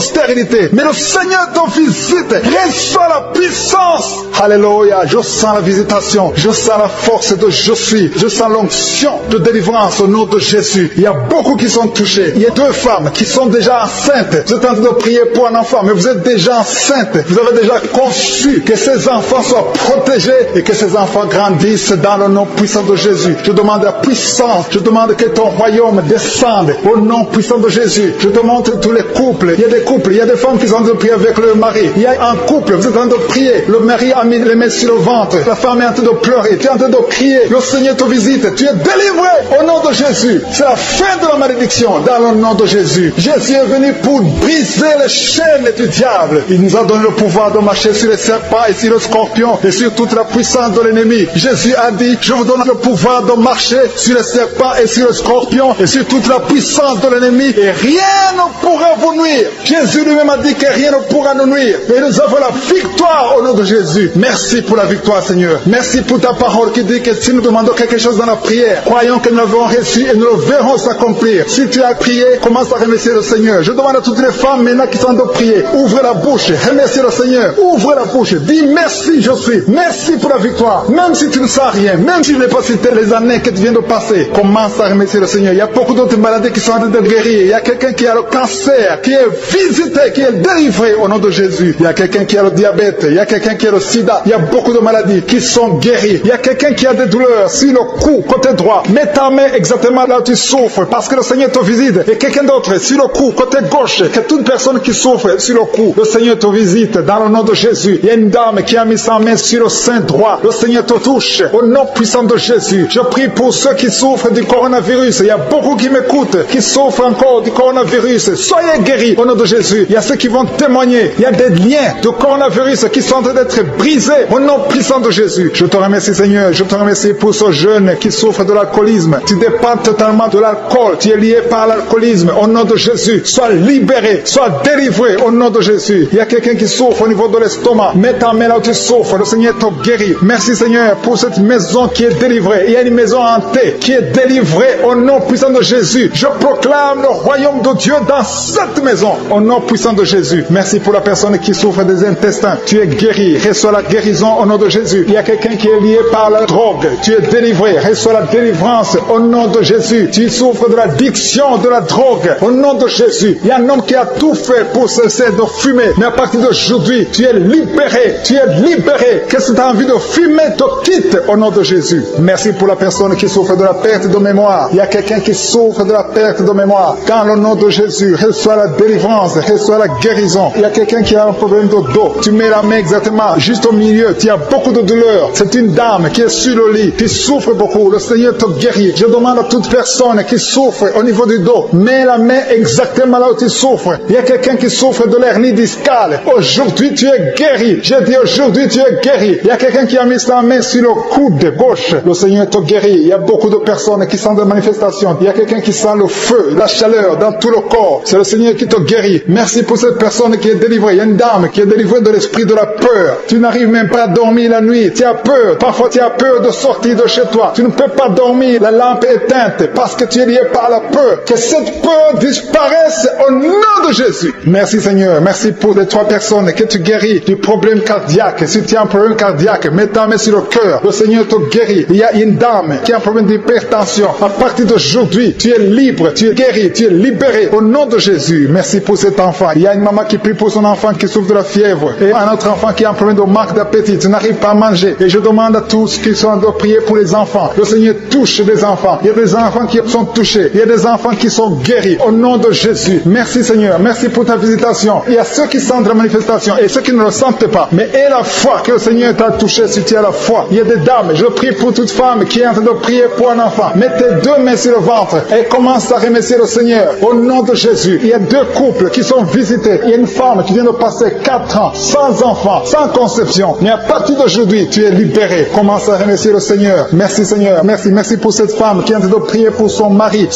stérilité. Mais le Seigneur te visite. Reçois la puissance. Alléluia. Je sens la visitation. Je sens la force de je suis. Je sens l'onction de délivrance au nom de Jésus. Il y a beaucoup qui sont touchés. Il y a 2 femmes qui sont déjà enceintes. Vous êtes en train de prier pour un enfant, mais vous êtes déjà enceinte. Vous avez déjà conçu que ces enfants soient protégés et que ces enfants grandissent dans le nom puissant de Jésus. Je demande la puissance. Je demande que ton royaume descende au nom puissant de Jésus. Je te montre tous les couples. Il y a des couples, il y a des femmes qui sont en train de prier avec leur mari. Il y a un couple, vous êtes en train de prier. Le mari a mis les mains sur le ventre. La femme est en train de pleurer. Tu es en train de crier. Le Seigneur te visite. Tu es délivré au nom de Jésus. C'est la fin de la malédiction dans le nom de Jésus. Jésus est venu pour briser les chaînes du diable. Il nous a donné le pouvoir de marcher sur les serpents et sur les scorpions et sur toute la puissance de l'ennemi. Jésus a dit, je vous donne le pouvoir de marcher sur les serpents et sur les scorpions et sur toute la puissance de l'ennemi et rien ne pourra vous nuire. Jésus lui-même a dit que rien ne pourra nous nuire. Et nous avons la victoire au nom de Jésus. Merci pour la victoire, Seigneur. Merci pour ta parole qui dit que si nous demandons quelque chose dans la prière, croyons que nous l'avons reçu et nous le verrons s'accomplir. Si tu as prié, commence à remercier le Seigneur. Je demande à toutes les femmes maintenant qui sont de prier, ouvre la bouche, remercie le Seigneur, ouvre la bouche, dis merci je suis, merci pour la victoire. Même si tu ne sens rien, même si tu n'as pas cité les années que tu viens de passer, commence à remercier le Seigneur. Il y a beaucoup d'autres maladies qui sont en train de guérir. Il y a quelqu'un qui a le cancer, qui est visité, qui est délivré au nom de Jésus. Il y a quelqu'un qui a le diabète, il y a quelqu'un qui a le sida. Il y a beaucoup de maladies qui sont guéries. Il y a quelqu'un qui a des douleurs sur le cou, côté droit. Mets ta main exactement là où tu souffres, parce que le Seigneur te visite. Et quelqu'un d'autre sur le cou, côté gauche, que toute personne qui souffre sur le cou, le Seigneur te visite dans le nom de Jésus. Il y a une dame qui a mis sa main sur le sein droit. Le Seigneur te touche au nom puissant de Jésus. Je prie pour pour ceux qui souffrent du coronavirus. Il y a beaucoup qui m'écoutent, qui souffrent encore du coronavirus. Soyez guéris au nom de Jésus. Il y a ceux qui vont témoigner. Il y a des liens de coronavirus qui sont en train d'être brisés au nom puissant de Jésus. Je te remercie, Seigneur. Je te remercie pour ce jeune qui souffre de l'alcoolisme. Tu dépends totalement de l'alcool. Tu es lié par l'alcoolisme. Au nom de Jésus, sois libéré, sois délivré au nom de Jésus. Il y a quelqu'un qui souffre au niveau de l'estomac. Mets ta main là où tu souffres. Le Seigneur te guérit. Merci, Seigneur, pour cette maison qui est délivrée. Il y a une maison hantée qui est délivrée au nom puissant de Jésus. Je proclame le royaume de Dieu dans cette maison au nom puissant de Jésus. Merci pour la personne qui souffre des intestins. Tu es guéri. Reçois la guérison au nom de Jésus. Il y a quelqu'un qui est lié par la drogue. Tu es délivré. Reçois la délivrance au nom de Jésus. Tu souffres de l'addiction de la drogue au nom de Jésus. Il y a un homme qui a tout fait pour cesser de fumer. Mais à partir d'aujourd'hui, tu es libéré. Tu es libéré. Qu'est-ce que tu as envie de fumer te quitte au nom de Jésus. Merci pour la personne qui souffre de la perte de mémoire. Il y a quelqu'un qui souffre de la perte de mémoire. Dans le nom de Jésus, reçois la délivrance, reçois la guérison. Il y a quelqu'un qui a un problème de dos. Tu mets la main exactement juste au milieu. Tu as beaucoup de douleur. C'est une dame qui est sur le lit, qui souffre beaucoup. Le Seigneur te guérit. Je demande à toute personne qui souffre au niveau du dos, mets la main exactement là où tu souffres. Il y a quelqu'un qui souffre de l'hernie discale. Aujourd'hui, tu es guéri. J'ai dit aujourd'hui, tu es guéri. Il y a quelqu'un qui a mis sa main sur le coude gauche. Le Seigneur te guérit. Il y a beaucoup de personnes qui sentent des manifestations. Il y a quelqu'un qui sent le feu, la chaleur dans tout le corps. C'est le Seigneur qui te guérit. Merci pour cette personne qui est délivrée. Il y a une dame qui est délivrée de l'esprit de la peur. Tu n'arrives même pas à dormir la nuit. Tu as peur. Parfois, tu as peur de sortir de chez toi. Tu ne peux pas dormir. La lampe est éteinte parce que tu es lié par la peur. Que cette peur disparaisse au nom de Jésus. Merci, Seigneur. Merci pour les 3 personnes que tu guéris du problème cardiaque. Si tu as un problème cardiaque, mets ta main sur le cœur. Le Seigneur te guérit. Il y a une dame qui a un problème d'hypertension. À partir d'aujourd'hui, tu es libre, tu es guéri, tu es libéré au nom de Jésus. Merci pour cet enfant. Il y a une maman qui prie pour son enfant qui souffre de la fièvre. Et un autre enfant qui a un problème de manque d'appétit. Tu n'arrives pas à manger. Et je demande à tous qui sont de prier pour les enfants. Le Seigneur touche les enfants. Il y a des enfants qui sont touchés. Il y a des enfants qui sont guéris au nom de Jésus. Merci, Seigneur. Merci pour ta visitation. Il y a ceux qui sentent la manifestation et ceux qui ne le sentent pas. Mais aie la foi que le Seigneur t'a touché si tu as la foi. Il y a des dames. Je prie pour toute femme qui est en train de prier pour un enfant. Mets tes 2 mains sur le ventre et commence à remercier le Seigneur au nom de Jésus. Il y a 2 couples qui sont visités. Il y a une femme qui vient de passer 4 ans sans enfant, sans conception. Mais à partir d'aujourd'hui, tu es libéré. Commence à remercier le Seigneur. Merci, Seigneur. Merci. Merci pour cette femme qui est en train de prier pour son mari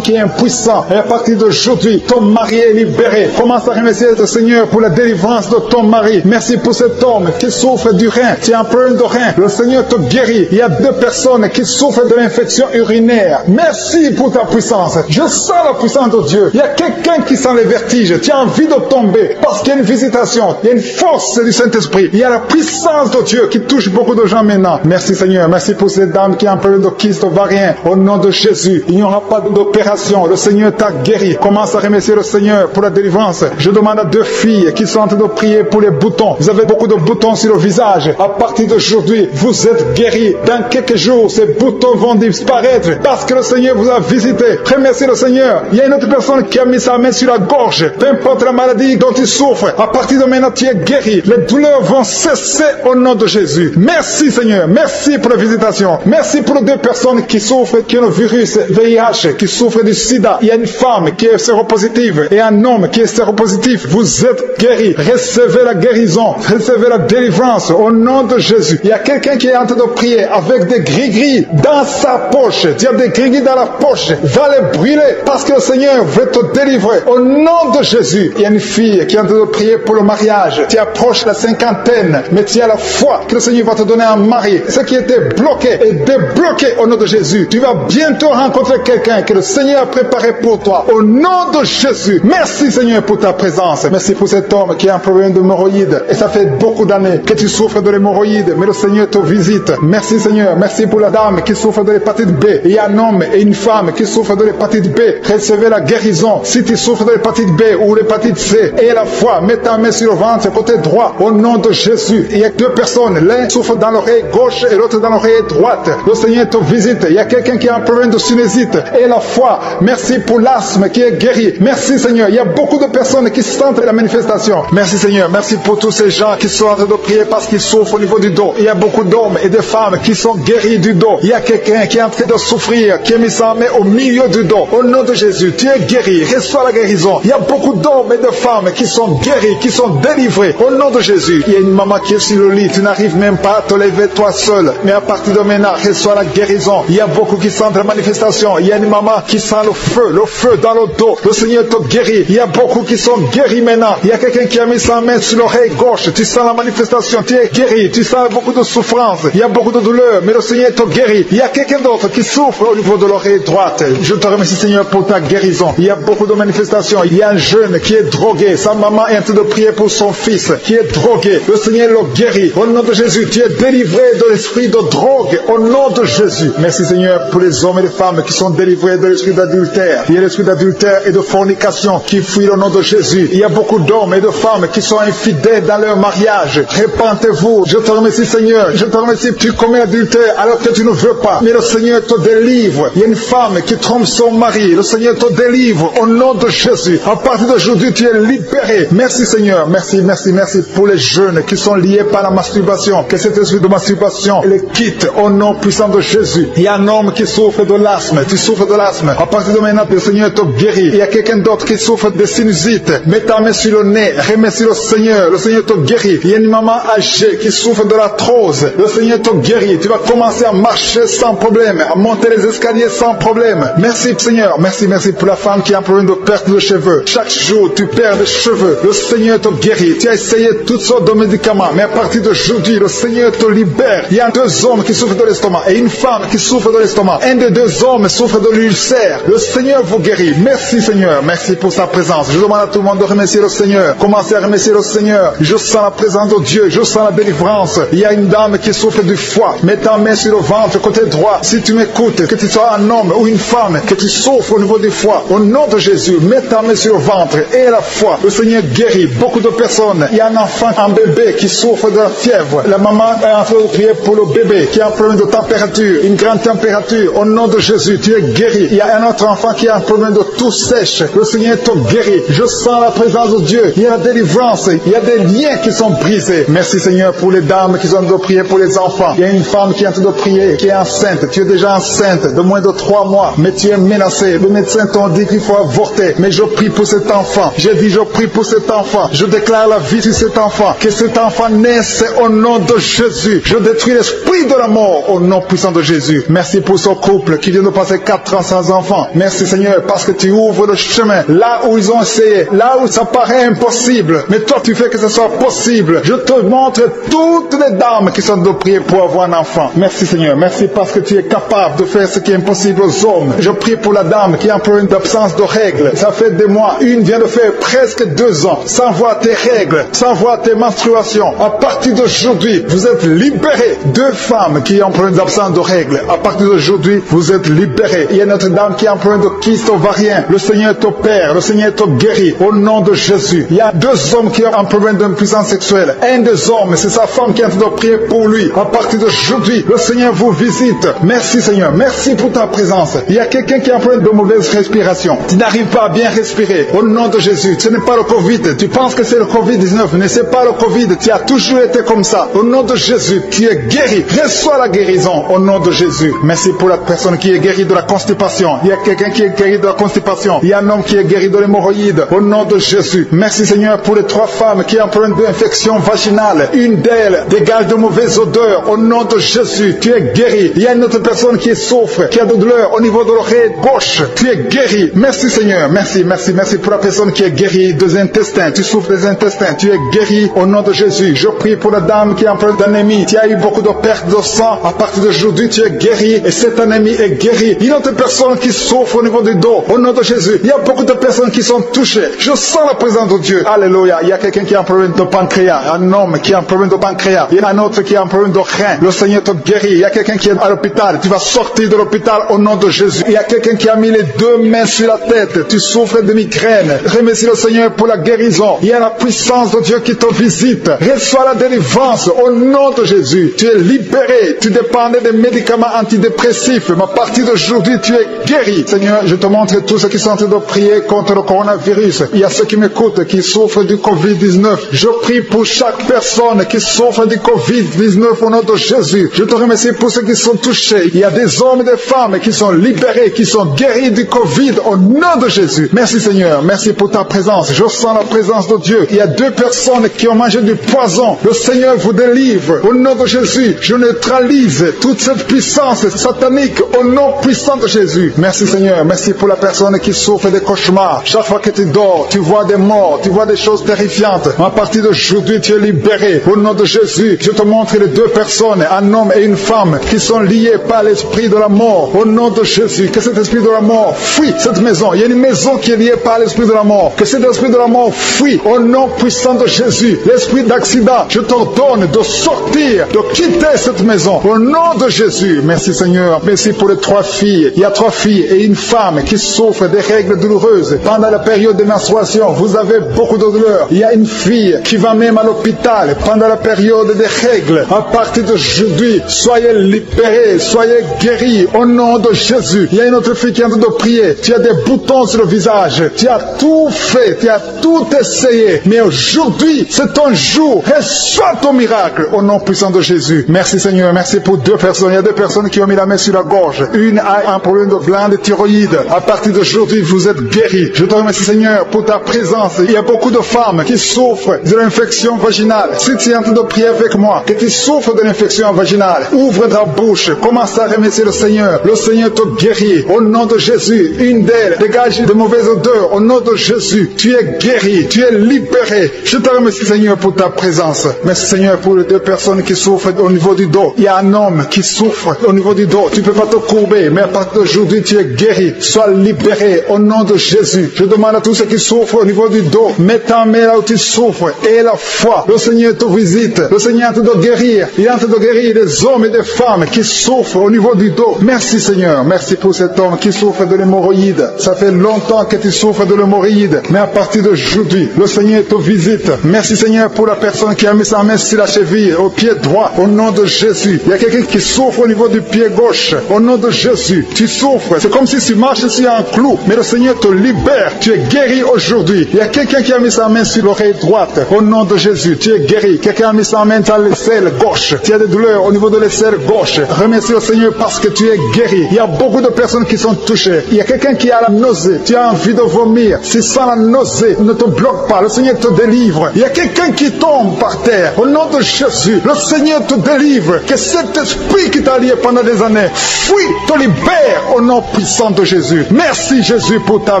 qui est impuissant. Et à partir d'aujourd'hui, ton mari est libéré. Commence à remercier le Seigneur pour la délivrance de ton mari. Merci pour cet homme qui souffre du rein. Tu as un problème de rein. Le Seigneur te guérit. Il y a 2 personnes qui souffrent de l'infection urinaire. Merci pour ta puissance. Je sens la puissance de Dieu. Il y a quelqu'un qui sent les vertiges. Tu as envie de tomber parce qu'il y a une visitation. Il y a une force du Saint-Esprit. Il y a la puissance de Dieu qui touche beaucoup de gens maintenant. Merci, Seigneur. Merci pour cette dame qui a un problème de kyste ovarien. Au nom de Jésus, il n'y aura pas d'opération. Le Seigneur t'a guéri. Commence à remercier le Seigneur pour la délivrance. Je demande à 2 filles qui sont en train de prier pour les boutons. Vous avez beaucoup de boutons sur le visage. À partir d'aujourd'hui, vous êtes guéris. Dans quelques jours, ces boutons vont disparaître parce que le Seigneur vous a visité. Remerciez le Seigneur. Il y a une autre personne qui a mis sa main sur la gorge. Peu importe la maladie dont il souffre, à partir de maintenant, tu es guéri. Les douleurs vont cesser au nom de Jésus. Merci, Seigneur. Merci pour la visitation. Merci pour les 2 personnes qui souffrent, qui ont le virus VIH, qui souffrent du sida. Il y a une femme qui est séropositive et un homme qui est séropositif. Vous êtes guéris. Recevez la guérison. Recevez la délivrance au nom de Jésus. Il y a quelqu'un qui est en train de prier avec des gris-gris dans sa poche. Tu as des gris-gris dans la poche. Va les brûler parce que le Seigneur veut te délivrer. Au nom de Jésus. Il y a une fille qui est en train de prier pour le mariage. Tu approches la 50aine, mais tu as la foi que le Seigneur va te donner un mari. Ce qui était bloqué est débloqué au nom de Jésus. Tu vas bientôt rencontrer quelqu'un que le Seigneur a préparé pour toi. Au nom de Jésus. Merci, Seigneur, pour ta présence. Merci pour cet homme qui a un problème d'hémorroïdes. Et ça fait beaucoup d'années que tu souffres de l'hémorroïde, mais le Seigneur te visite. Merci, Seigneur. Merci pour la dame qui souffre de l'hépatite B. Il y a un homme et une femme qui souffrent de l'hépatite B. Recevez la guérison. Si tu souffres de l'hépatite B ou l'hépatite C, et la foi, mets ta main sur le ventre côté droit. Au nom nom de Jésus. Il y a 2 personnes. L'un souffre dans l'oreille gauche et l'autre dans l'oreille droite. Le Seigneur te visite. Il y a quelqu'un qui a un problème de sinusite et la foi. Merci pour l'asthme qui est guéri. Merci Seigneur. Il y a beaucoup de personnes qui sentent la manifestation. Merci Seigneur. Merci pour tous ces gens qui sont en train de prier parce qu'ils souffrent au niveau du dos. Il y a beaucoup d'hommes et de femmes qui sont guéris du dos. Il y a quelqu'un qui est en train de souffrir, qui a mis sa main au milieu du dos. Au nom de Jésus, tu es guéri. Reçois la guérison. Il y a beaucoup d'hommes et de femmes qui sont guéris, qui sont délivrés. Au nom de Jésus, il y a une maman qui est sur le lit. Tu n'arrives même pas à te lever toi seul. Mais à partir de maintenant, reçois la guérison. Il y a beaucoup qui sentent la manifestation. Il y a une maman qui sent le feu dans le dos. Le Seigneur te guérit. Il y a beaucoup qui sont guéris maintenant. Il y a quelqu'un qui a mis sa main sur l'oreille gauche. Tu sens la manifestation. Tu es guéri. Tu sens beaucoup de souffrance. Il y a beaucoup de douleur. Mais le Seigneur te guérit. Il y a quelqu'un d'autre qui souffre au niveau de l'oreille droite. Je te remercie Seigneur pour ta guérison. Il y a beaucoup de manifestations. Il y a un jeune qui est drogué. Sa maman est en train de prier pour son fils qui est drogué. Le Seigneur le guérit. Au nom de Jésus, tu es délivré de l'esprit de drogue. Au nom de Jésus. Merci Seigneur pour les hommes et les femmes qui sont délivrés de l'esprit d'adultère. Il y a l'esprit d'adultère et de fornication qui fuit au nom de Jésus. Il y a beaucoup d'hommes et de femmes qui sont infidèles dans leur mariage. Repentez-vous. Je te remercie Seigneur. Je te remercie. Tu commets l'adultère alors que tu ne veux pas. Mais le Seigneur te délivre. Il y a une femme qui trompe son mari. Le Seigneur te délivre au nom de Jésus. À partir d'aujourd'hui, tu es libéré. Merci Seigneur. Merci, merci, merci pour les jeunes qui sont liés par la masturbation. Que cet esprit de masturbation les quitte au nom puissant de Jésus. Il y a un homme qui souffre de l'asthme. Tu souffres de l'asthme. À partir de maintenant, le Seigneur te guérit. Il y a quelqu'un d'autre qui souffre de sinusite. Mets ta main sur le nez. Remercie le Seigneur. Le Seigneur te guérit. Il y a une maman âgée qui souffre de l'arthrose. Le Seigneur te guérit. Tu vas commencer à marcher sans problème, à monter les escaliers sans problème. Merci Seigneur. Merci, merci pour la femme qui a un problème de perte de cheveux. Chaque jour, tu perds des cheveux. Le Seigneur te guérit. Tu as essayé toutes sortes de médicaments, mais à partir d'aujourd'hui, le Seigneur te libère. Il y a 2 hommes qui souffrent de l'estomac et une femme qui souffre de l'estomac. Un des 2 hommes souffre de l'ulcère. Le Seigneur vous guérit. Merci Seigneur. Merci pour sa présence. Je demande à tout le monde de remercier le Seigneur. Commencez à remercier le Seigneur. Je sens la présence de Dieu. Je sens la délivrance. Il y a une dame qui souffre du foie. Mets ta main sur le ventre, côté droit. Si tu m'écoutes, que tu sois un homme ou une femme, que tu souffres au niveau du foie, au nom de Jésus, mets ta main sur le ventre et la foi. Le Seigneur guérit beaucoup de personnes. Il y a un enfant, un bébé qui souffre de la fièvre. La maman est en train de prier pour le bébé qui a un problème de température, une grande température. Au nom de Jésus, tu es guéri. Il y a un autre enfant qui a un problème de toux sèche. Le Seigneur te guérit. Je sens la présence de Dieu. Il y a la délivrance. Il y a des liens qui sont brisés. Merci Seigneur pour les dames qui sont en train de prier pour les enfants. Il y a une femme qui est en train de prier, qui est enceinte. Tu es déjà enceinte de moins de 3 mois, mais tu es menacée. Le médecin t'a dit qu'il faut avorter. Mais je prie pour cet enfant. J'ai dit je prie pour cet enfant. Je déclare la vie sur cet enfant. Que cet enfant naisse au nom de Jésus. Je détruis l'esprit de la mort au nom puissant de Jésus. Merci pour ce couple qui vient de passer 4 ans sans enfant. Merci Seigneur parce que tu ouvres le chemin là où ils ont essayé, là où ça paraît impossible. Mais toi tu fais que ce soit possible. Je te montre toutes les dames qui sont de prier pour avoir un enfant. Merci Seigneur. Merci parce que tu es capable de faire ce qui est impossible aux hommes. Je prie pour la dame qui a un problème d'absence de règles. Ça fait des mois. Une vient de faire presque 2 ans sans voir tes règles, sans voir tes menstruations. À partir d'aujourd'hui, vous êtes libérés. 2 femmes qui ont un problème d'absence de règles. À partir d'aujourd'hui, vous êtes libérés. Il y a notre dame qui a un problème de kyste ovarien. Le Seigneur t'opère. Le Seigneur te guérit. Au nom de Jésus. Il y a 2 hommes qui ont un problème d'impuissance sexuelle. Un des hommes, c'est sa femme qui est en train de prier pour lui. À partir d'aujourd'hui, le Seigneur vous visite. Merci Seigneur. Merci pour ta présence. Il y a quelqu'un qui a un problème de mauvaise respiration. Tu n'arrives pas à bien respirer. Au nom de Jésus. Ce n'est pas le Covid. Tu penses que c'est le Covid-19. Mais ce n'est pas le Covid. Tu as toujours été comme ça. Au nom de Jésus, tu es guéri. Reçois la guérison au nom de Jésus. Merci pour la personne qui est guérie de la constipation. Il y a quelqu'un qui est guéri de la constipation. Il y a un homme qui est guéri de l'hémorroïde. Au nom de Jésus. Merci Seigneur pour les 3 femmes qui ont un problème d'infection vaginale. Une d'elles dégage de mauvaises odeurs. Au nom de Jésus, tu es guéri. Il y a une autre personne qui souffre, qui a de douleur au niveau de l'oreille gauche. Tu es guéri. Merci Seigneur. Merci, merci, merci pour la personne qui est guérie des intestins. Tu souffres des intestins. Tu es guéri au nom de Jésus. Je prie pour la dame qui a un problème d'anémie. Tu as eu beaucoup de perte de sang. À partir d'aujourd'hui, tu es guéri et cette anémie est guérie. Il y a une autre personne qui souffre au niveau du dos. Au nom de Jésus, il y a beaucoup de personnes qui sont touchées. Je sens la présence de Dieu. Alléluia. Il y a quelqu'un qui a un problème de pancréas. Un homme qui a un problème de pancréas. Il y a un autre qui a un problème de rein. Le Seigneur te guérit. Il y a quelqu'un qui est à l'hôpital. Tu vas sortir de l'hôpital au nom de Jésus. Il y a quelqu'un qui a mis les 2 mains sur la tête. Tu souffres de migraine. Remercie le Seigneur pour la guérison. Il y a la puissance de Dieu qui te visite. visite. Reçois la délivrance au nom de Jésus. Tu es libéré. Tu dépendais des médicaments antidépressifs. Mais à partir d'aujourd'hui, tu es guéri. Seigneur, je te montre tous ceux qui sont en train de prier contre le coronavirus. Il y a ceux qui m'écoutent, qui souffrent du Covid-19. Je prie pour chaque personne qui souffre du Covid-19 au nom de Jésus. Je te remercie pour ceux qui sont touchés. Il y a des hommes et des femmes qui sont libérés, qui sont guéris du Covid au nom de Jésus. Merci Seigneur. Merci pour ta présence. Je sens la présence de Dieu. Il y a 2 personnes qui ont mangé du poison. Le Seigneur vous délivre. Au nom de Jésus, je neutralise toute cette puissance satanique au nom puissant de Jésus. Merci Seigneur. Merci pour la personne qui souffre des cauchemars. Chaque fois que tu dors, tu vois des morts, tu vois des choses terrifiantes. À partir d'aujourd'hui, tu es libéré. Au nom de Jésus, je te montre les 2 personnes, un homme et une femme, qui sont liés par l'esprit de la mort. Au nom de Jésus, que cet esprit de la mort fuit cette maison. Il y a une maison qui est liée par l'esprit de la mort. Que cet esprit de la mort fuit au nom puissant de Jésus. L'esprit d'accident, je t'ordonne de sortir, de quitter cette maison. Au nom de Jésus. Merci Seigneur. Merci pour les 3 filles. Il y a 3 filles et une femme qui souffrent des règles douloureuses. Pendant la période de menstruation, vous avez beaucoup de douleurs. Il y a une fille qui va même à l'hôpital pendant la période des règles. À partir d'aujourd'hui, soyez libérés, soyez guéris au nom de Jésus. Il y a une autre fille qui est en train de prier. Tu as des boutons sur le visage. Tu as tout fait, tu as tout essayé. Mais aujourd'hui, c'est ton jour. Reçois ton miracle au nom puissant de Jésus. Merci Seigneur, merci pour 2 personnes. Il y a 2 personnes qui ont mis la main sur la gorge. Une a un problème de glande thyroïde. À partir d'aujourd'hui, vous êtes guéris. Je te remercie Seigneur pour ta présence. Il y a beaucoup de femmes qui souffrent de l'infection vaginale. Si tu es en train de prier avec moi, que tu souffres de l'infection vaginale, ouvre ta bouche, commence à remercier le Seigneur. Le Seigneur te guérit. Au nom de Jésus, une d'elles dégage de mauvaises odeurs. Au nom de Jésus, tu es guéri, tu es libéré. Je te remercie Seigneur pour ta présence. Merci Seigneur pour les 2 personnes qui souffrent au niveau du dos. Il y a un homme qui souffre au niveau du dos. Tu ne peux pas te courber, mais à partir d'aujourd'hui, tu es guéri. Sois libéré au nom de Jésus. Je demande à tous ceux qui souffrent au niveau du dos, mets ta main là où tu souffres et la foi. Le Seigneur te visite. Le Seigneur est en train de guérir. Il est en train de guérir des hommes et des femmes qui souffrent au niveau du dos. Merci Seigneur. Merci pour cet homme qui souffre de l'hémorroïde. Ça fait longtemps que tu souffres de l'hémorroïde, mais à partir d'aujourd'hui, le Seigneur te visite. Merci Seigneur pour la personne qui a mis sa main sur la cheville, au pied droit, au nom de Jésus. Il y a quelqu'un qui souffre au niveau du pied gauche, au nom de Jésus. Tu souffres, c'est comme si tu marches sur un clou, mais le Seigneur te libère. Tu es guéri aujourd'hui. Il y a quelqu'un qui a mis sa main sur l'oreille droite, au nom de Jésus. Tu es guéri. Quelqu'un a mis sa main sur l'aisselle gauche. Tu as des douleurs au niveau de l'aisselle gauche. Remercie le Seigneur parce que tu es guéri. Il y a beaucoup de personnes qui sont touchées. Il y a quelqu'un qui a la nausée. Tu as envie de vomir. Si sans la nausée ne te bloque pas, le Seigneur te délivre. Il y a quelqu'un qui tombe par terre. Au nom de Jésus, le Seigneur te délivre. Que cet esprit qui t'a lié pendant des années fuit, te libère au nom puissant de Jésus. Merci Jésus pour ta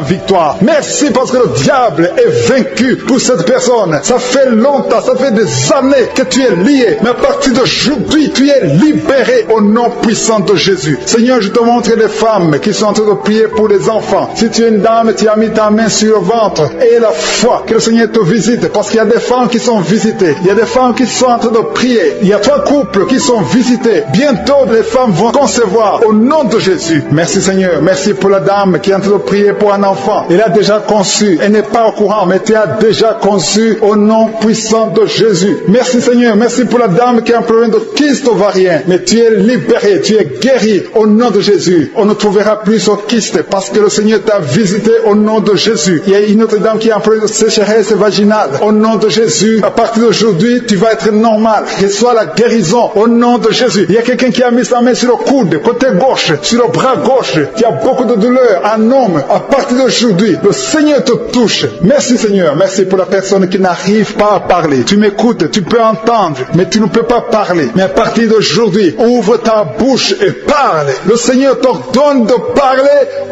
victoire. Merci parce que le diable est vaincu pour cette personne. Ça fait longtemps, ça fait des années que tu es lié. Mais à partir d'aujourd'hui, tu es libéré au nom puissant de Jésus. Seigneur, je te montre les femmes qui sont en train de prier pour les enfants. Si tu es une dame, tu as mis ta main sur le ventre et la foi que le Seigneur te visite. Parce qu'il y a des femmes qui sont visitées. Il y a des femmes qui sont en train de prier. Il y a 3 couples qui sont visités. Bientôt, les femmes vont concevoir au nom de Jésus. Merci Seigneur. Merci pour la dame qui est en train de prier pour un enfant. Elle a déjà conçu. Elle n'est pas au courant, mais tu as déjà conçu au nom puissant de Jésus. Merci Seigneur. Merci pour la dame qui a un problème de kyste ovarien. Mais tu es libéré. Tu es guéri au nom de Jésus. On ne trouvera plus ce kyste parce que le Seigneur t'a visité au nom de Jésus. Il y a une autre dame qui a un problème de sécheresse vaginale. Au nom de Jésus, à partir d'aujourd'hui, tu vas être normal. Reçois la guérison au nom de Jésus. Il y a quelqu'un qui a mis sa main sur le coude, côté gauche, sur le bras gauche. Tu as beaucoup de douleur. Un homme, à partir d'aujourd'hui, le Seigneur te touche. Merci Seigneur. Merci pour la personne qui n'arrive pas à parler. Tu m'écoutes, tu peux entendre, mais tu ne peux pas parler. Mais à partir d'aujourd'hui, ouvre ta bouche et parle. Le Seigneur t'ordonne de parler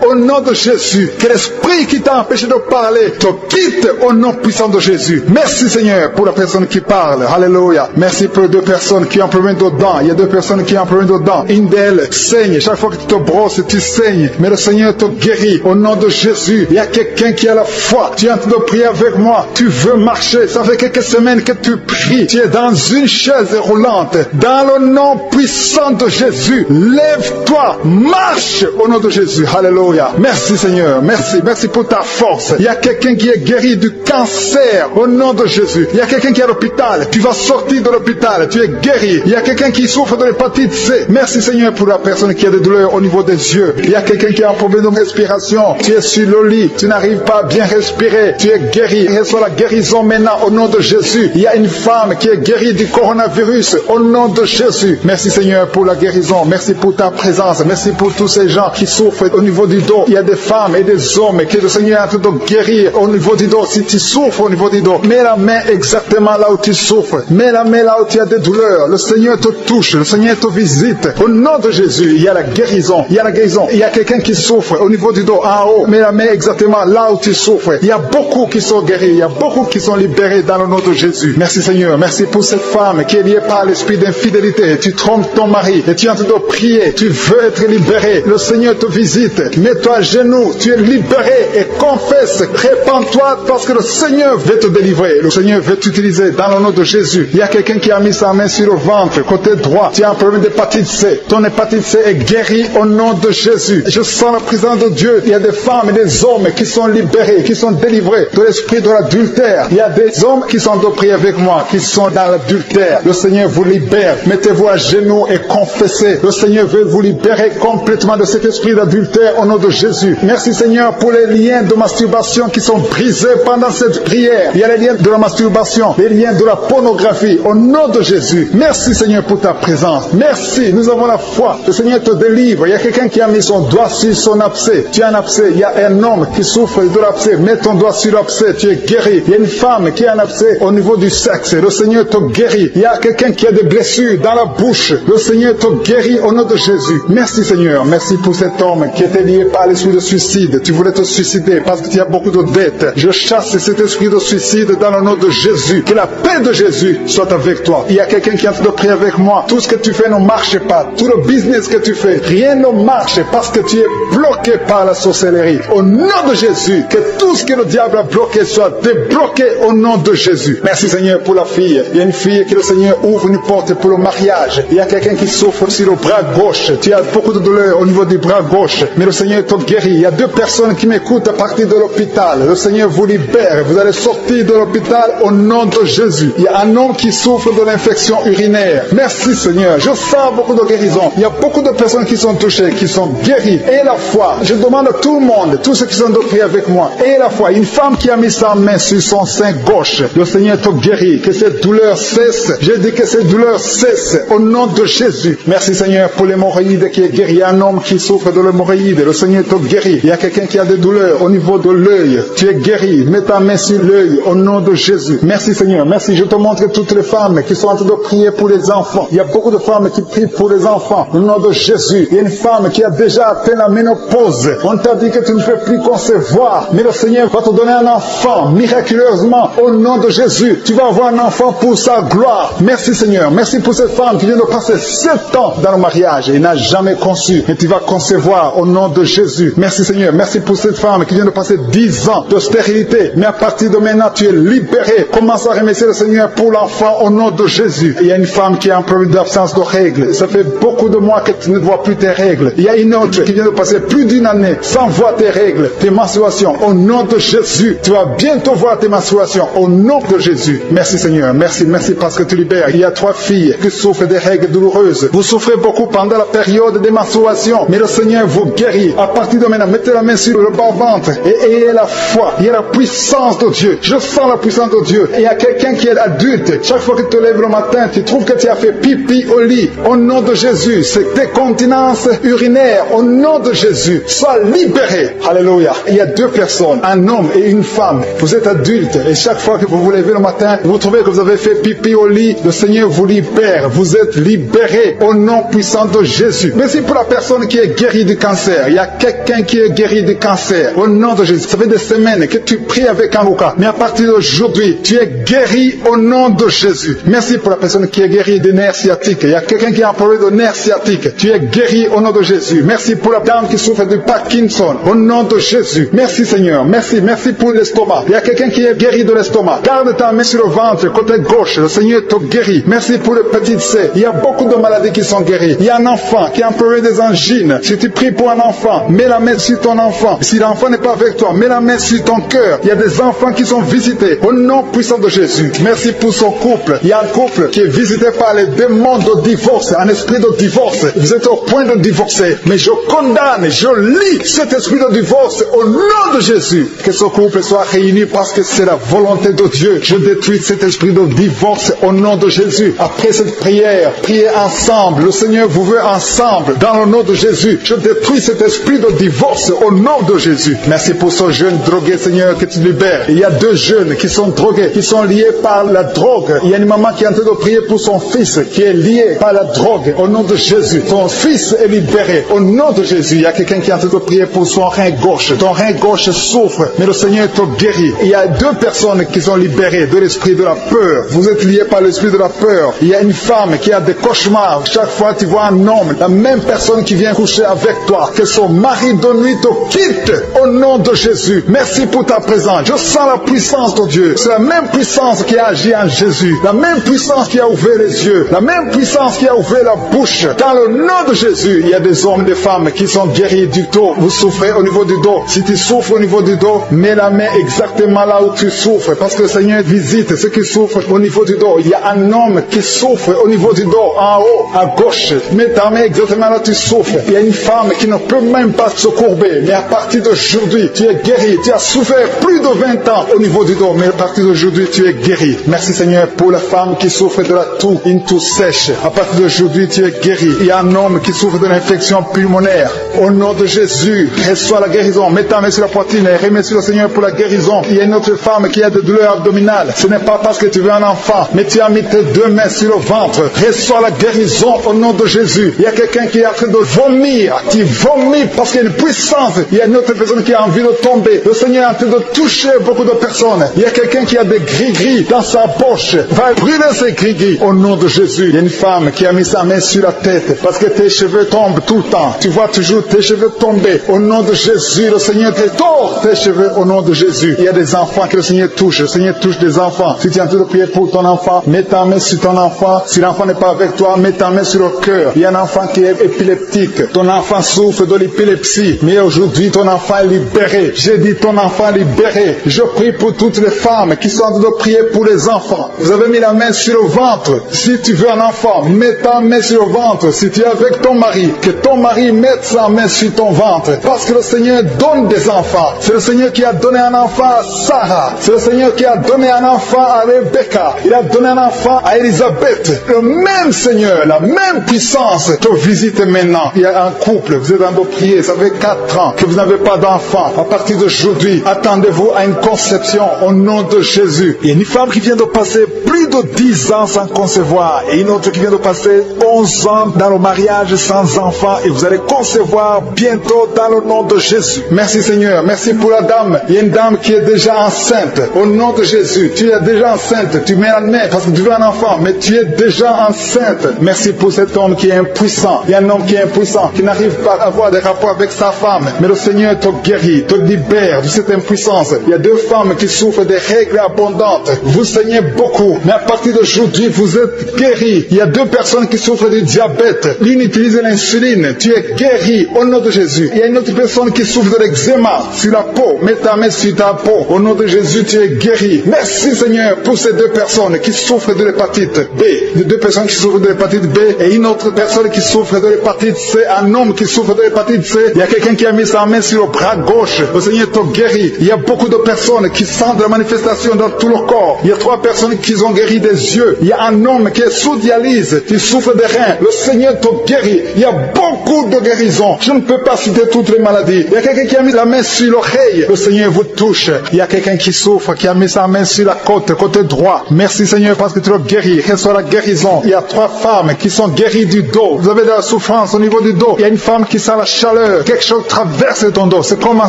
au nom de Jésus. Que l'esprit qui t'a empêché de parler te quitte au nom puissant de Jésus. Merci Seigneur pour la personne qui parle. Alléluia. Merci pour les 2 personnes qui ont un problème de dents. Il y a 2 personnes qui ont un problème de dents. Une d'elles saigne. Chaque fois que tu te brosses, tu saignes. Mais le Seigneur te guérit au nom de Jésus. Il y a quelqu'un qui a la foi. Tu es en train de prier avec moi. Tu veux marcher. Ça fait quelques semaines que tu pries. Tu es dans une chaise roulante. Dans le nom puissant de Jésus, lève-toi. Marche au nom de Jésus. Alléluia. Merci Seigneur. Merci. Merci pour ta force. Il y a quelqu'un qui est guéri du cancer au nom de Jésus. Il Il y a quelqu'un qui est à l'hôpital. Tu vas sortir de l'hôpital. Tu es guéri. Il y a quelqu'un qui souffre de l'hépatite C. Merci Seigneur pour la personne qui a des douleurs au niveau des yeux. Il y a quelqu'un qui a un problème de respiration. Tu es sur le lit. Tu n'arrives pas à bien respirer. Tu es guéri. Reçois la guérison maintenant au nom de Jésus. Il y a une femme qui est guérie du coronavirus au nom de Jésus. Merci Seigneur pour la guérison. Merci pour ta présence. Merci pour tous ces gens qui souffrent au niveau du dos. Il y a des femmes et des hommes que le Seigneur est en train de guérir au niveau du dos. Si tu souffres au niveau du dos, mets la main exactement là où tu souffres. Mets la main là où tu as des douleurs. Le Seigneur te touche. Le Seigneur te visite. Au nom de Jésus, il y a la guérison. Il y a la guérison. Il y a quelqu'un qui souffre au niveau du dos en haut. Mets la main exactement là où tu souffres. Il y a beaucoup qui sont guéris. Il y a beaucoup qui sont libérés dans le nom de Jésus. Merci Seigneur. Merci pour cette femme qui est liée par l'esprit d'infidélité. Tu trompes ton mari et tu es en train de prier. Tu veux être libéré. Le Seigneur te visite. Mets-toi à genoux. Tu es libéré et confesse. Répands-toi parce que le Seigneur veut te délivrer. Le Seigneur veut t'utiliser dans le nom de Jésus. Il y a quelqu'un qui a mis sa main sur le ventre, côté droit. Tu as un problème d'hépatite C. Ton hépatite C est guérie au nom de Jésus. Je sens la présence de Dieu. Il y a des femmes et des hommes qui sont libérés, qui sont délivrés de l'esprit de l'adultère. Il y a des hommes qui sont de prier avec moi, qui sont dans l'adultère. Le Seigneur vous libère. Mettez-vous à genoux et confessez. Le Seigneur veut vous libérer complètement de cet esprit d'adultère au nom de Jésus. Merci Seigneur pour les liens de masturbation qui sont brisés pendant cette prière. Il y a les liens de la masturbation, les liens de la pornographie au nom de Jésus. Merci Seigneur pour ta présence. Merci, nous avons la foi. Le Seigneur te délivre. Il y a quelqu'un qui a mis son doigt sur son abcès. Tu as un abcès. Il y a un homme qui souffre de l'abcès. Mets ton doigt sur l'abcès. Tu es guéri. Il y a une femme qui a un abcès au niveau du sexe. Le Seigneur te guérit. Il y a quelqu'un qui a des blessures dans la bouche. Le Seigneur te guérit au nom de Jésus. Merci Seigneur. Merci pour cet homme qui était lié par l'esprit de suicide. Tu voulais te suicider parce que tu as beaucoup de dettes. Je chasse cet esprit de suicide dans le nom de Jésus. Que la paix de Jésus soit avec toi. Il y a quelqu'un qui est en train de prier avec moi. Tout ce que tu fais ne marche pas. Tout le business que tu fais, rien ne marche parce que tu es bloqué par la sorcellerie. Au nom de Jésus, que tout ce que le diable a bloqué soit débloqué au nom de Jésus. Merci Seigneur pour la fille. Il y a une fille que le Seigneur ouvre une porte pour le mariage. Il y a quelqu'un qui souffre sur le bras gauche. Tu as beaucoup de douleur au niveau du bras gauche. Mais le Seigneur te guérit. Il y a deux personnes qui m'écoutent à partir de l'hôpital. Le Seigneur vous libère. Vous allez sortir de l'hôpital au nom de Jésus. Il y a un homme qui souffre de l'infection urinaire. Merci Seigneur. Je sens beaucoup de guérison. Il y a beaucoup de personnes qui sont touchées, qui sont guéries. Et la foi. Je demande à tout le monde, tous ceux qui sont de prier avec moi. Et la foi. Une femme qui a mis sa main sur son sein gauche. Le Seigneur te guérit. Que cette douleur cesse. Je dis que cette douleur cesse au nom de Jésus. Merci Seigneur pour l'hémorroïde qui est guéri. Il y a un homme qui souffre de l'hémorroïde. Le Seigneur te guérit. Il y a quelqu'un qui a des douleurs au niveau de l'œil. Tu es guéri. Mets ta main sur l'œil au nom de Jésus. Merci Seigneur. Merci. Je te montre toutes les femmes qui sont en train de prier pour les enfants. Il y a beaucoup de femmes qui prient pour les enfants. Au nom de Jésus. Il y a une femme qui a déjà atteint la ménopause. On t'a dit que tu ne peux plus concevoir. Mais le Seigneur va te donner un enfant miraculeusement au nom de Jésus. Tu vas avoir un enfant pour sa gloire. Merci Seigneur. Merci pour cette femme qui vient de passer 7 ans dans le mariage et n'a jamais conçu. Et tu vas concevoir au nom de Jésus. Merci Seigneur. Merci pour cette femme qui vient de passer 10 ans de stérilité. Mais à partir de maintenant, tu es libéré. Commence à remercier le Seigneur pour l'enfant au nom de Jésus. Il y a une femme qui a un problème d'absence de règles. Ça fait beaucoup de mois que tu ne vois plus tes règles. Il y a une autre qui vient de passer plus d'une année sans voir tes règles, tes menstruations. Au nom de Jésus, tu vas bientôt voir tes menstruations. Au nom de Jésus. Merci Seigneur. Merci, merci parce que tu libères. Il y a 3 filles qui souffrent des règles douloureuses. Vous souffrez beaucoup pendant la période des menstruations. Mais le Seigneur vous guérit. À partir de maintenant, mettez la main sur le bas-ventre et ayez la foi. Il y a la puissance de Dieu. Je sens la puissance de Dieu. Et il y a quelqu'un qui est adulte. Chaque fois que tu te lèves le matin, tu trouves que tu as fait pipi au lit. Au nom de Jésus, c'est décontinence urinaire. Au nom de Jésus, sois libéré. Alléluia. Il y a 2 personnes, un homme et une femme. Vous êtes adulte et chaque fois que vous vous levez le matin, vous trouvez que vous avez fait pipi au lit. Le Seigneur vous libère. Vous êtes libéré au nom puissant de Jésus. Merci pour la personne qui est guérie du cancer. Il y a quelqu'un qui est guéri du cancer. Au nom de Jésus. Ça fait des semaines que tu pries avec Anouka. Mais à partir d'aujourd'hui, tu es guéri au nom de Jésus. Merci pour la personne qui est guérie des nerfs sciatiques. Il y a quelqu'un qui a un problème de nerfs sciatiques. Tu es guéri au nom de Jésus. Merci pour la dame qui souffre de Parkinson. Au nom de Jésus. Merci Seigneur. Merci. Merci pour l'estomac. Il y a quelqu'un qui est guéri de l'estomac. Garde ta main sur le ventre, côté gauche. Le Seigneur te guérit. Merci pour le petit C. Il y a beaucoup de maladies qui sont guéries. Il y a un enfant qui a un problème des angines. Si tu pries pour un enfant, mets la main sur ton enfant. Si l'enfant n'est pas avec toi, mets la main sur ton cœur. Il y a des enfants qui sont visités. Au nom puissant puissant de Jésus. Merci pour son couple. Il y a un couple qui est visité par les démons de divorce, un esprit de divorce. Vous êtes au point de divorcer. Mais je condamne, je lis cet esprit de divorce au nom de Jésus. Que ce couple soit réuni parce que c'est la volonté de Dieu. Je détruis cet esprit de divorce au nom de Jésus. Après cette prière, priez ensemble. Le Seigneur vous veut ensemble. Dans le nom de Jésus, je détruis cet esprit de divorce au nom de Jésus. Merci pour ce jeune drogué, Seigneur, que tu libères. Il y a 2 jeunes qui sont drogués, qui sont liés par la drogue. Il y a une maman qui est en train de prier pour son fils qui est lié par la drogue au nom de Jésus. Ton fils est libéré au nom de Jésus. Il y a quelqu'un qui est en train de prier pour son rein gauche. Ton rein gauche souffre, mais le Seigneur te guérit. Il y a 2 personnes qui sont libérées de l'esprit de la peur. Vous êtes liés par l'esprit de la peur. Il y a une femme qui a des cauchemars. Chaque fois tu vois un homme, la même personne qui vient coucher avec toi, que son mari de nuit te quitte au nom de Jésus. Merci pour ta présence. Je sens la puissance de Dieu. C'est la même puissance qui a agi en Jésus. La même puissance qui a ouvert les yeux. La même puissance qui a ouvert la bouche. Dans le nom de Jésus, il y a des hommes, des femmes qui sont guéris du dos. Vous souffrez au niveau du dos. Si tu souffres au niveau du dos, mets la main exactement là où tu souffres. Parce que le Seigneur visite ceux qui souffrent au niveau du dos. Il y a un homme qui souffre au niveau du dos, en haut, à gauche. Mets ta main exactement là où tu souffres. Il y a une femme qui ne peut même pas se courber. Mais à partir d'aujourd'hui, tu es guéri. Tu as souffert plus de 20 ans au niveau du dos. Mais à partir d'aujourd'hui, tu es guéri. Merci Seigneur pour la femme qui souffre de la toux, une toux sèche. À partir d'aujourd'hui, tu es guéri. Il y a un homme qui souffre de l'infection pulmonaire. Au nom de Jésus, reçois la guérison. Mets ta main sur la poitrine et remercie le Seigneur pour la guérison. Il y a une autre femme qui a des douleurs abdominales. Ce n'est pas parce que tu veux un enfant, mais tu as mis tes 2 mains sur le ventre. Reçois la guérison au nom de Jésus. Il y a quelqu'un qui est en train de vomir. Tu vomis parce qu'il y a une puissance. Il y a une autre personne qui a envie de tomber. Le Seigneur est en train de toucher beaucoup de personnes. Il y a quelqu'un qui a des gris-gris dans sa poche. Va brûler ces gris-gris au nom de Jésus. Il y a une femme qui a mis sa main sur la tête parce que tes cheveux tombent tout le temps. Tu vois toujours tes cheveux tomber. Au nom de Jésus, le Seigneur te tord tes cheveux au nom de Jésus. Il y a des enfants que le Seigneur touche. Le Seigneur touche des enfants. Si tu es en train de prier pour ton enfant, mets ta main sur ton enfant. Si l'enfant n'est pas avec toi, mets ta main sur le cœur. Il y a un enfant qui est épileptique. Ton enfant souffre de l'épilepsie. Mais aujourd'hui, ton enfant est libéré. J'ai dit ton enfant est libéré. Je prie pour toutes les femmes qui sont en train de prier pour les enfants. Vous avez mis la main sur le ventre. Si tu veux un enfant, mets ta main sur le ventre. Si tu es avec ton mari, que ton mari mette sa main sur ton ventre. Parce que le Seigneur donne des enfants. C'est le Seigneur qui a donné un enfant à Sarah. C'est le Seigneur qui a donné un enfant à Rebecca. Il a donné un enfant à Élisabeth. Le même Seigneur, la même puissance te visite maintenant. Il y a un couple, vous êtes en train de prier, ça fait 4 ans que vous n'avez pas d'enfant. À partir d'aujourd'hui, attendez-vous à une conception au nom de Jésus. Il y a une femme qui vient de passer plus de 10 ans sans concevoir et une autre qui vient de passer 11 ans dans le mariage sans enfant et vous allez concevoir bientôt dans le nom de Jésus. Merci Seigneur, merci pour la dame. Il y a une dame qui est déjà enceinte. Au nom de Jésus, tu es déjà enceinte. Tu mets la main parce que tu veux un enfant, mais tu es déjà enceinte. Merci pour cet homme qui est impuissant. Il y a un homme qui est impuissant, qui n'arrive pas à avoir des rapports avec sa femme. Mais le Seigneur te guérit, te libère de cette impuissance. Il y a 2 femmes qui souffrent des règles abondantes. Vous saignez beaucoup, mais à partir d'aujourd'hui, vous êtes guéris. Il y a 2 personnes qui souffrent du diabète. L'une utilise l'insuline. Tu es guéri au nom de Jésus. Il y a une autre personne qui souffre de l'eczéma sur la peau. Mets ta main sur ta peau. Au nom de Jésus, tu es guéri. Merci Seigneur pour ces 2 personnes qui souffrent de l'hépatite B. Les 2 personnes qui souffrent de l'hépatite B et une autre personne qui souffre de l'hépatite C. Un homme qui souffre de l'hépatite C. Il y a quelqu'un qui a mis sa main sur le bras gauche. Le Seigneur te guérit. Il y a beaucoup de personnes qui sentent la manifestation dans tout le corps. Il y a 3 personnes qui ont guéri des yeux. Il y a un homme qui est sous dialyse, qui souffre des reins. Le Seigneur te guérit. Il y a beaucoup de guérisons. Je ne peux pas citer toutes les maladies. Il y a quelqu'un qui a mis la main sur l'oreille. Le Seigneur vous touche. Il y a quelqu'un qui souffre, qui a mis sa main sur la côté droit. Merci Seigneur parce que tu le guéris. Reçois la guérison. Il y a 3 femmes qui sont guéries du dos. Vous avez de la souffrance au niveau du dos. Il y a une femme qui sent la chaleur. Quelque chose traverse ton dos. C'est comme un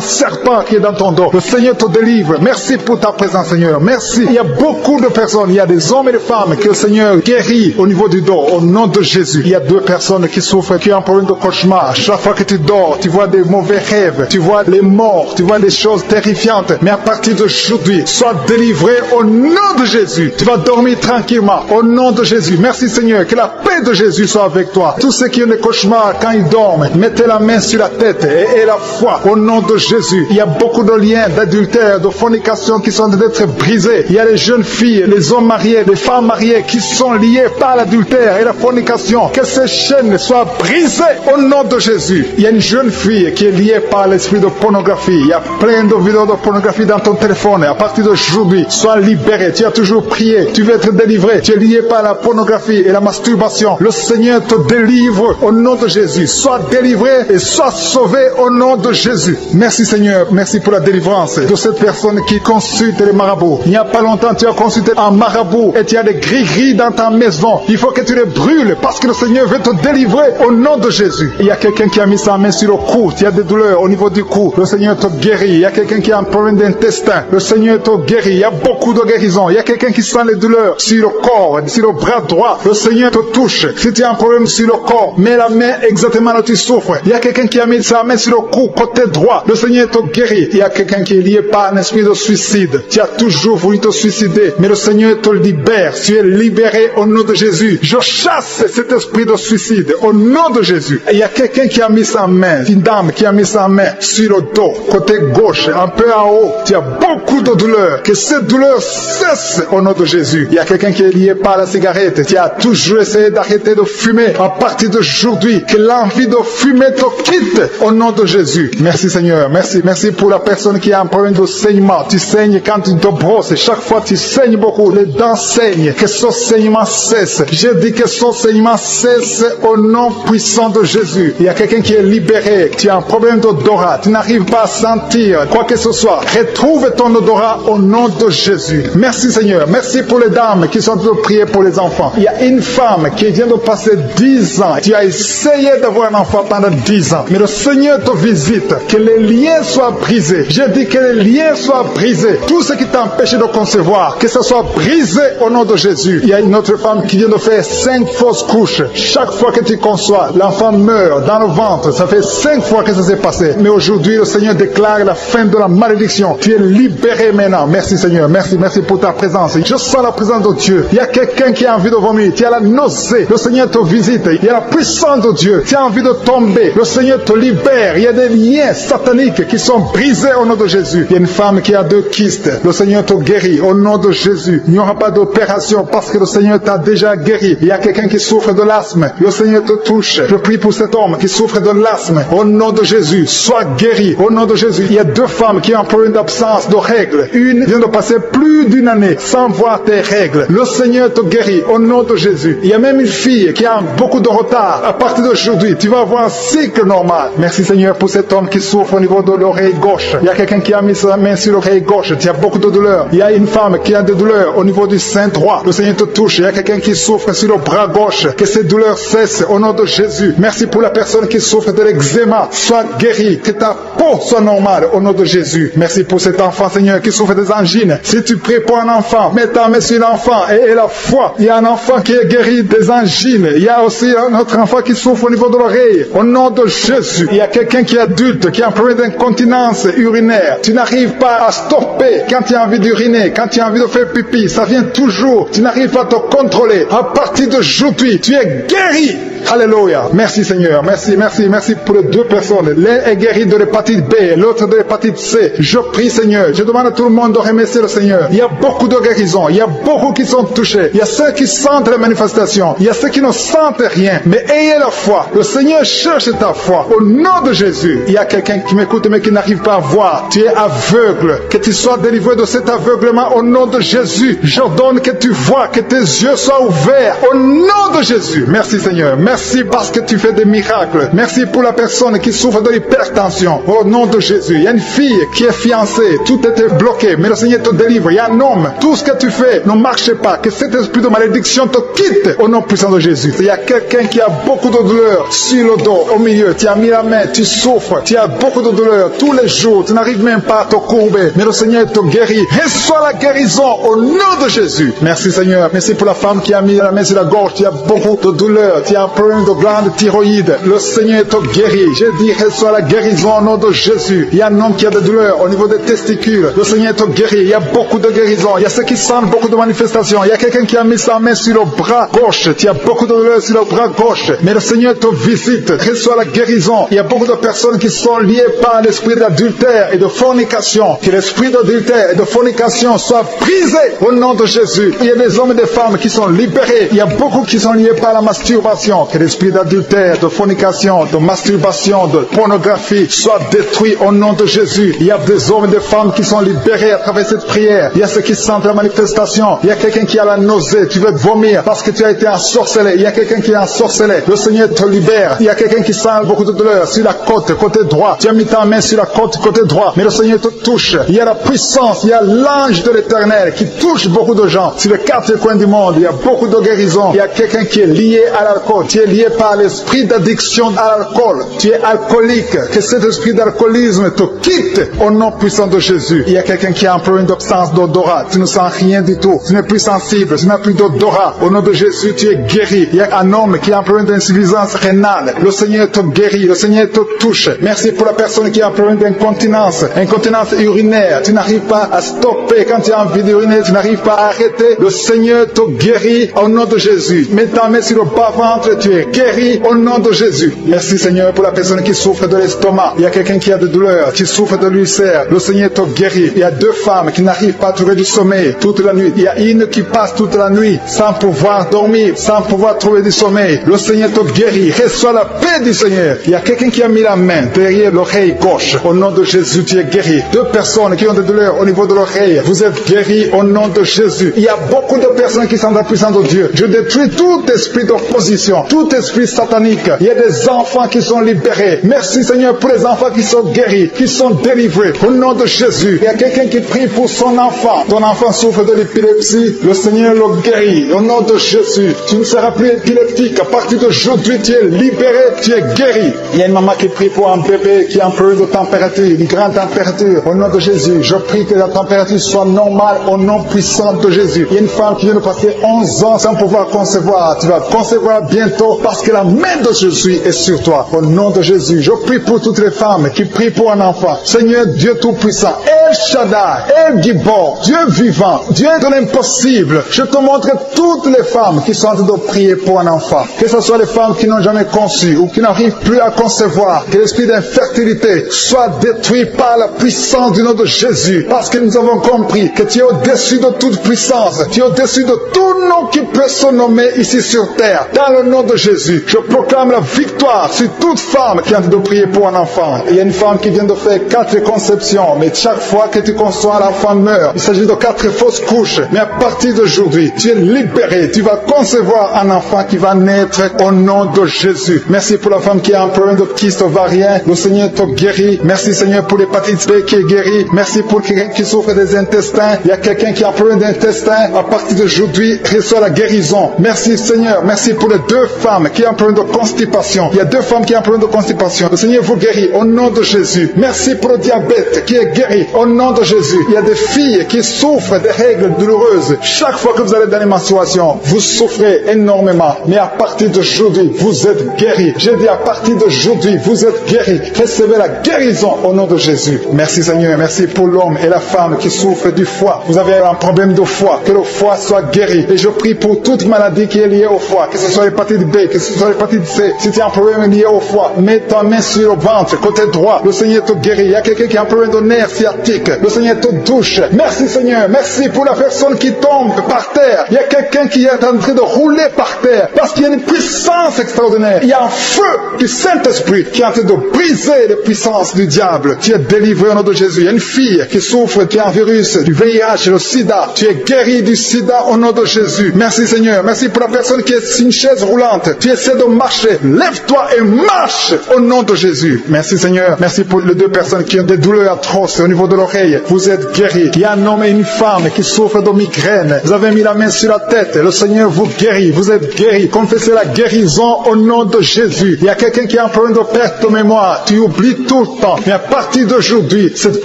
serpent qui est dans ton dos. Le Seigneur te délivre. Merci pour ta présence Seigneur. Merci. Il y a beaucoup de personnes. Il y a des hommes et des femmes que le Seigneur guérit au niveau du dos. Au nom de Jésus. Il y a 2 personnes qui souffrent, qui ont un problème de cauchemar. Chaque fois que tu dors, tu vois des mauvais rêves. Tu vois les morts. Tu vois des choses terrifiantes. Mais à partir d'aujourd'hui, sois délivré au nom de Jésus. Tu vas dormir tranquillement. Au nom de Jésus. Merci Seigneur. Que la paix de Jésus soit avec toi. Tous ceux qui ont des cauchemars quand ils dorment, mettez la main sur la tête et la foi. Au nom de Jésus. Il y a beaucoup de liens d'adultère, de fornication qui sont d'être brisés. brisés. Il y a les jeunes filles, les hommes mariés, les femmes mariées qui sont liées par l'adultère et la fornication. Que ces chaînes soient brisées au nom de Jésus. Il y a une jeune fille qui est liée par l'esprit de pornographie. Il y a plein de vidéos de pornographie dans ton téléphone. À partir d'aujourd'hui, sois libéré. Tu as toujours prié. Tu veux être délivré. Tu es lié par la pornographie et la masturbation. Le Seigneur te délivre au nom de Jésus. Sois délivré et sois sauvé au nom de Jésus. Merci Seigneur. Merci pour la délivrance de cette personne qui consulte les marabouts. Il n'y a pas longtemps, tu as consulté un marabout et tu as des gris-gris dans ta maison. Il faut que tu les brûles parce que le Seigneur veut te délivrer au nom de Jésus. Il y a quelqu'un qui a mis sa main sur le cou. Tu as des douleurs au niveau du cou. Le Seigneur te guérit. Il y a quelqu'un qui a un problème d'intestin. Le Seigneur te guérit. Il y a beaucoup de guérisons. Il y a quelqu'un qui sent les douleurs sur le corps, sur le bras droit. Le Seigneur te touche. Si tu as un problème sur le corps, mets la main exactement là où tu souffres. Il y a quelqu'un qui a mis sa main sur le cou, côté droit. Le Seigneur te guérit. Il y a quelqu'un qui est lié par un esprit de suicide. Tu as toujours voulu te suicider, mais le Seigneur te libère. Tu es libéré au nom de Jésus. Je chasse cet esprit de suicide au nom de Jésus. Et il y a quelqu'un qui a mis sa main, une dame qui a mis sa main sur le dos, côté gauche, un peu en haut. Tu as beaucoup de douleurs. Que cette douleur cesse au nom de Jésus. Il y a quelqu'un qui est lié par la cigarette. Tu as toujours essayé d'arrêter de fumer. À partir d'aujourd'hui, que l'envie de fumer te quitte au nom de Jésus. Merci Seigneur. Merci. Merci pour la personne qui a un problème de saignement. Tu saignes quand tu te brosses. Chaque fois tu saignes beaucoup. Les dents saignent. Que ce saignement cesse. Je dis que ce saignement cesse au nom puissant de Jésus. Il y a quelqu'un qui est libéré. Tu as un problème d'odorat. Tu n'arrives pas à sentir quoi que ce soit. Retrouve ton odorat au nom de Jésus. Merci Seigneur. Merci pour les dames qui sont en train de prier pour les enfants. Il y a une femme qui vient de passer 10 ans. Tu as essayé d'avoir un enfant pendant 10 ans. Mais le Seigneur te visite. Que les liens soient brisés. Je dis que les liens soient brisés. Tout ce qui t'empêche de concevoir, que ce soit brisé au nom de Jésus. Il y a une autre femme qui vient de faire 5 fausses couches. Chaque fois que tu conçois, l'enfant meurt dans le ventre. Ça fait 5 fois que ça s'est passé. Mais aujourd'hui, le Seigneur déclare la fin de la malédiction. Tu es libéré maintenant. Merci Seigneur. Merci pour ta présence. Je sens la présence de Dieu. Il y a quelqu'un qui a envie de vomir. Tu as la nausée. Le Seigneur te visite. Il y a la puissance de Dieu. Tu as envie de tomber. Le Seigneur te libère. Il y a des liens sataniques qui sont brisés au nom de Jésus. Il y a une femme qui a 2 kystes. Le Seigneur te guérit au nom de Jésus. Il n'y aura pas d'opération parce que le Seigneur t'a déjà guéri. Il y a quelqu'un qui souffre de l'asthme. Le Seigneur te touche. Je prie pour cet homme qui souffre de l'asthme. Au nom de Jésus, sois guéri. Au nom de Jésus. Il y a 2 femmes qui ont un problème d'absence de règles. Une vient de passer plus d'une année sans voir tes règles. Le Seigneur te guérit au nom de Jésus. Il y a même une fille qui a beaucoup de retard. À partir d'aujourd'hui, tu vas avoir un cycle normal. Merci Seigneur pour cet homme qui souffre au niveau de l'oreille gauche. Il y a quelqu'un qui a mis sa main sur l'oreille gauche. Tu as beaucoup de douleurs. Il y a une femme qui a des douleurs au niveau du sein droit. Le Seigneur te touche. Il y a quelqu'un qui souffre sur le bras gauche. Que ces douleurs cessent au nom de Jésus. Merci pour la personne qui souffre de l'eczéma. Sois guéri. Que ta peau soit normale au nom de Jésus. Merci pour cet enfant Seigneur qui souffre des angines. Si tu pries pour un enfant, mets ta main sur l'enfant et la foi. Il y a un enfant qui est guéri des angines. Il y a aussi un autre enfant qui souffre au niveau de l'oreille. Au nom de Jésus. Il y a quelqu'un qui est adulte, qui a un problème d'incontinence urinaire. Tu n'arrives pas à stopper quand tu as envie d'uriner, quand tu as envie de faire pipi. Ça vient toujours. Tu n'arrives pas à te contrôler. À partir d'aujourd'hui, tu es guéri. Alléluia. Merci Seigneur. Merci pour les 2 personnes. L'un est guéri de l'hépatite B, l'autre de l'hépatite C. Je prie Seigneur. Je demande à tout le monde de remercier le Seigneur. Il y a beaucoup de guérisons. Il y a beaucoup qui sont touchés. Il y a ceux qui sentent les manifestations. Il y a ceux qui ne sentent rien. Mais ayez la foi. Le Seigneur cherche ta foi. Au nom de Jésus. Il y a quelqu'un qui m'écoute mais qui n'arrive pas à voir. Tu es aveugle. Que tu sois délivré de cet aveuglement au nom de Jésus. J'ordonne que tu vois, que tes yeux soient ouverts. Au nom de Jésus. Merci Seigneur. Merci parce que tu fais des miracles. Merci pour la personne qui souffre de l'hypertension. Au nom de Jésus. Il y a une fille qui est fiancée. Tout était bloqué. Mais le Seigneur te délivre. Il y a un homme. Tout ce que tu fais ne marche pas. Que cet esprit de malédiction te quitte. Au nom puissant de Jésus. Il y a quelqu'un qui a beaucoup de douleur sur le dos, au milieu. Tu as mis la main. Tu souffres. Tu as beaucoup de douleur tous les jours. Tu n'arrives même pas à te courber. Mais le Seigneur te guérit. Reçois la guérison au nom de Jésus. Merci Seigneur. Merci pour la femme qui a mis la main sur la gorge. Tu as beaucoup de douleur. Tu as un problème de glande thyroïde, le Seigneur te guérit. J'ai dit, reçois la guérison au nom de Jésus. Il y a un homme qui a des douleurs au niveau des testicules, le Seigneur te guérit. Il y a beaucoup de guérisons. Il y a ceux qui sentent beaucoup de manifestations. Il y a quelqu'un qui a mis sa main sur le bras gauche. Tu as beaucoup de douleurs sur le bras gauche. Mais le Seigneur te visite. Reçois la guérison. Il y a beaucoup de personnes qui sont liées par l'esprit d'adultère et de fornication. Que l'esprit d'adultère et de fornication soit brisé au nom de Jésus. Il y a des hommes et des femmes qui sont libérés. Il y a beaucoup qui sont liés par la masturbation. Que l'esprit d'adultère, de fornication, de masturbation, de pornographie soit détruit au nom de Jésus. Il y a des hommes et des femmes qui sont libérés à travers cette prière. Il y a ceux qui sentent la manifestation. Il y a quelqu'un qui a la nausée. Tu veux vomir parce que tu as été ensorcelé. Il y a quelqu'un qui est ensorcelé. Le Seigneur te libère. Il y a quelqu'un qui sent beaucoup de douleur sur la côte, côté droit. Tu as mis ta main sur la côte, côté droit. Mais le Seigneur te touche. Il y a la puissance. Il y a l'ange de l'Éternel qui touche beaucoup de gens. Sur les quatre coins du monde, il y a beaucoup de guérisons. Il y a quelqu'un qui est lié à l'alcool. Tu es lié par l'esprit d'addiction à l'alcool. Tu es alcoolique. Que cet esprit d'alcoolisme te quitte au nom puissant de Jésus. Il y a quelqu'un qui a un problème d'absence d'odorat. Tu ne sens rien du tout. Tu n'es plus sensible. Tu n'as plus d'odorat. Au nom de Jésus, tu es guéri. Il y a un homme qui a un problème d'insuffisance rénale. Le Seigneur te guérit. Le Seigneur te touche. Merci pour la personne qui a un problème d'incontinence. Incontinence urinaire. Tu n'arrives pas à stopper quand tu as envie d'uriner. Tu n'arrives pas à arrêter. Le Seigneur te guérit au nom de Jésus. Mets ta main sur le bas-ventre. Tu es guéri au nom de Jésus. Merci Seigneur pour la personne qui souffre de l'estomac. Il y a quelqu'un qui a des douleurs, qui souffre de l'ulcère. Le Seigneur te guérit. Il y a deux femmes qui n'arrivent pas à trouver du sommeil toute la nuit. Il y a une qui passe toute la nuit sans pouvoir dormir, sans pouvoir trouver du sommeil. Le Seigneur te guérit. Reçois la paix du Seigneur. Il y a quelqu'un qui a mis la main derrière l'oreille gauche. Au nom de Jésus, tu es guéri. Deux personnes qui ont des douleurs au niveau de l'oreille. Vous êtes guéris au nom de Jésus. Il y a beaucoup de personnes qui sont dans la puissance de Dieu. Je détruis tout esprit d'opposition, tout esprit satanique. Il y a des enfants qui sont libérés. Merci Seigneur pour les enfants qui sont guéris, qui sont délivrés. Au nom de Jésus. Il y a quelqu'un qui prie pour son enfant. Ton enfant souffre de l'épilepsie. Le Seigneur le guérit. Au nom de Jésus. Tu ne seras plus épileptique. À partir d'aujourd'hui, tu es libéré. Tu es guéri. Il y a une maman qui prie pour un bébé qui a un problème de température, une grande température. Au nom de Jésus, je prie que la température soit normale au nom puissant de Jésus. Il y a une femme qui vient de passer 11 ans sans pouvoir concevoir. Tu vas concevoir bientôt parce que la main de Jésus est sur toi. Au nom de Jésus, je prie pour toutes les femmes qui prient pour un enfant. Seigneur Dieu Tout-Puissant, El Shaddai, El Gibor, Dieu vivant, Dieu de l'impossible. Je te montre toutes les femmes qui sont en train de prier pour un enfant. Que ce soit les femmes qui n'ont jamais conçu ou qui n'arrivent plus à concevoir. Que l'esprit d'infertilité soit détruit par la puissance du nom de Jésus. Parce que nous avons compris que tu es au-dessus de toute puissance. Tu es au-dessus de tout nom qui peut se nommer ici sur terre. Dans le nom de Jésus, je proclame la victoire sur toute femme qui est en train de prier pour un enfant. Il y a une femme qui vient de faire 4 conceptions. Mais chaque fois que tu conçois, l'enfant meurt. Il s'agit de 4 fausses couches. Mais à partir d'aujourd'hui, tu es libéré. Tu vas concevoir un enfant qui va naître au nom de Jésus. Merci pour la femme qui a un problème de kyste ovarien. Le Seigneur te guérit. Merci Seigneur pour l'hépatite B qui est guérie. Merci pour quelqu'un qui souffre des intestins. Il y a quelqu'un qui a un problème d'intestin. À partir d'aujourd'hui, reçoit la guérison. Merci Seigneur. Merci pour les 2 femmes qui ont un problème de constipation. Il y a 2 femmes qui ont un problème de constipation. Le Seigneur vous guérit au nom de Jésus. Merci pour le diabète qui est guéri au nom de Jésus. Il y a des filles qui souffrent des règles douloureuses. Chaque fois que vous allez dans les menstruations, vous souffrez énormément. Mais à partir d'aujourd'hui, vous êtes guéris. J'ai dit à partir d'aujourd'hui, vous êtes guéris. Recevez la guérison au nom de Jésus. Merci Seigneur. Merci pour l'homme et la femme qui souffrent du foie. Vous avez un problème de foie. Que le foie soit guéri. Et je prie pour toute maladie qui est liée au foie. Que ce soit l'hépatite B, que ce soit l'hépatite C. Si tu as un problème lié au foie, mets ta main sur le ventre, côté droit. Le Seigneur te guérit. Il y a quelqu'un qui a un problème de nerf sciatique. Le Seigneur te touche. Merci Seigneur. Merci pour la personne qui tombe par terre. Il y a quelqu'un qui est en train de rouler par terre. Parce qu'il y a une puissance extraordinaire. Il y a un feu du Saint-Esprit qui est en train de briser les puissances du diable. Tu es délivré au nom de Jésus. Il y a une fille qui souffre, qui a un virus du VIH, le sida. Tu es guéri du sida au nom de Jésus. Merci Seigneur. Merci pour la personne qui est sur une chaise roulante. Tu essaies de marcher. Lève-toi et marche au nom de Jésus. Merci Seigneur. Merci pour les 2 personnes qui ont des douleurs atroces au niveau de l'oreille. Vous êtes guéris. Il y a un homme et une femme qui souffrent de migraine. Vous avez mis la main sur la tête. Le Seigneur vous guérit. Vous êtes guéris. Confessez la guérison au nom de Jésus. Il y a quelqu'un qui a un problème de perte de mémoire. Tu oublies tout le temps. Mais à partir d'aujourd'hui, cette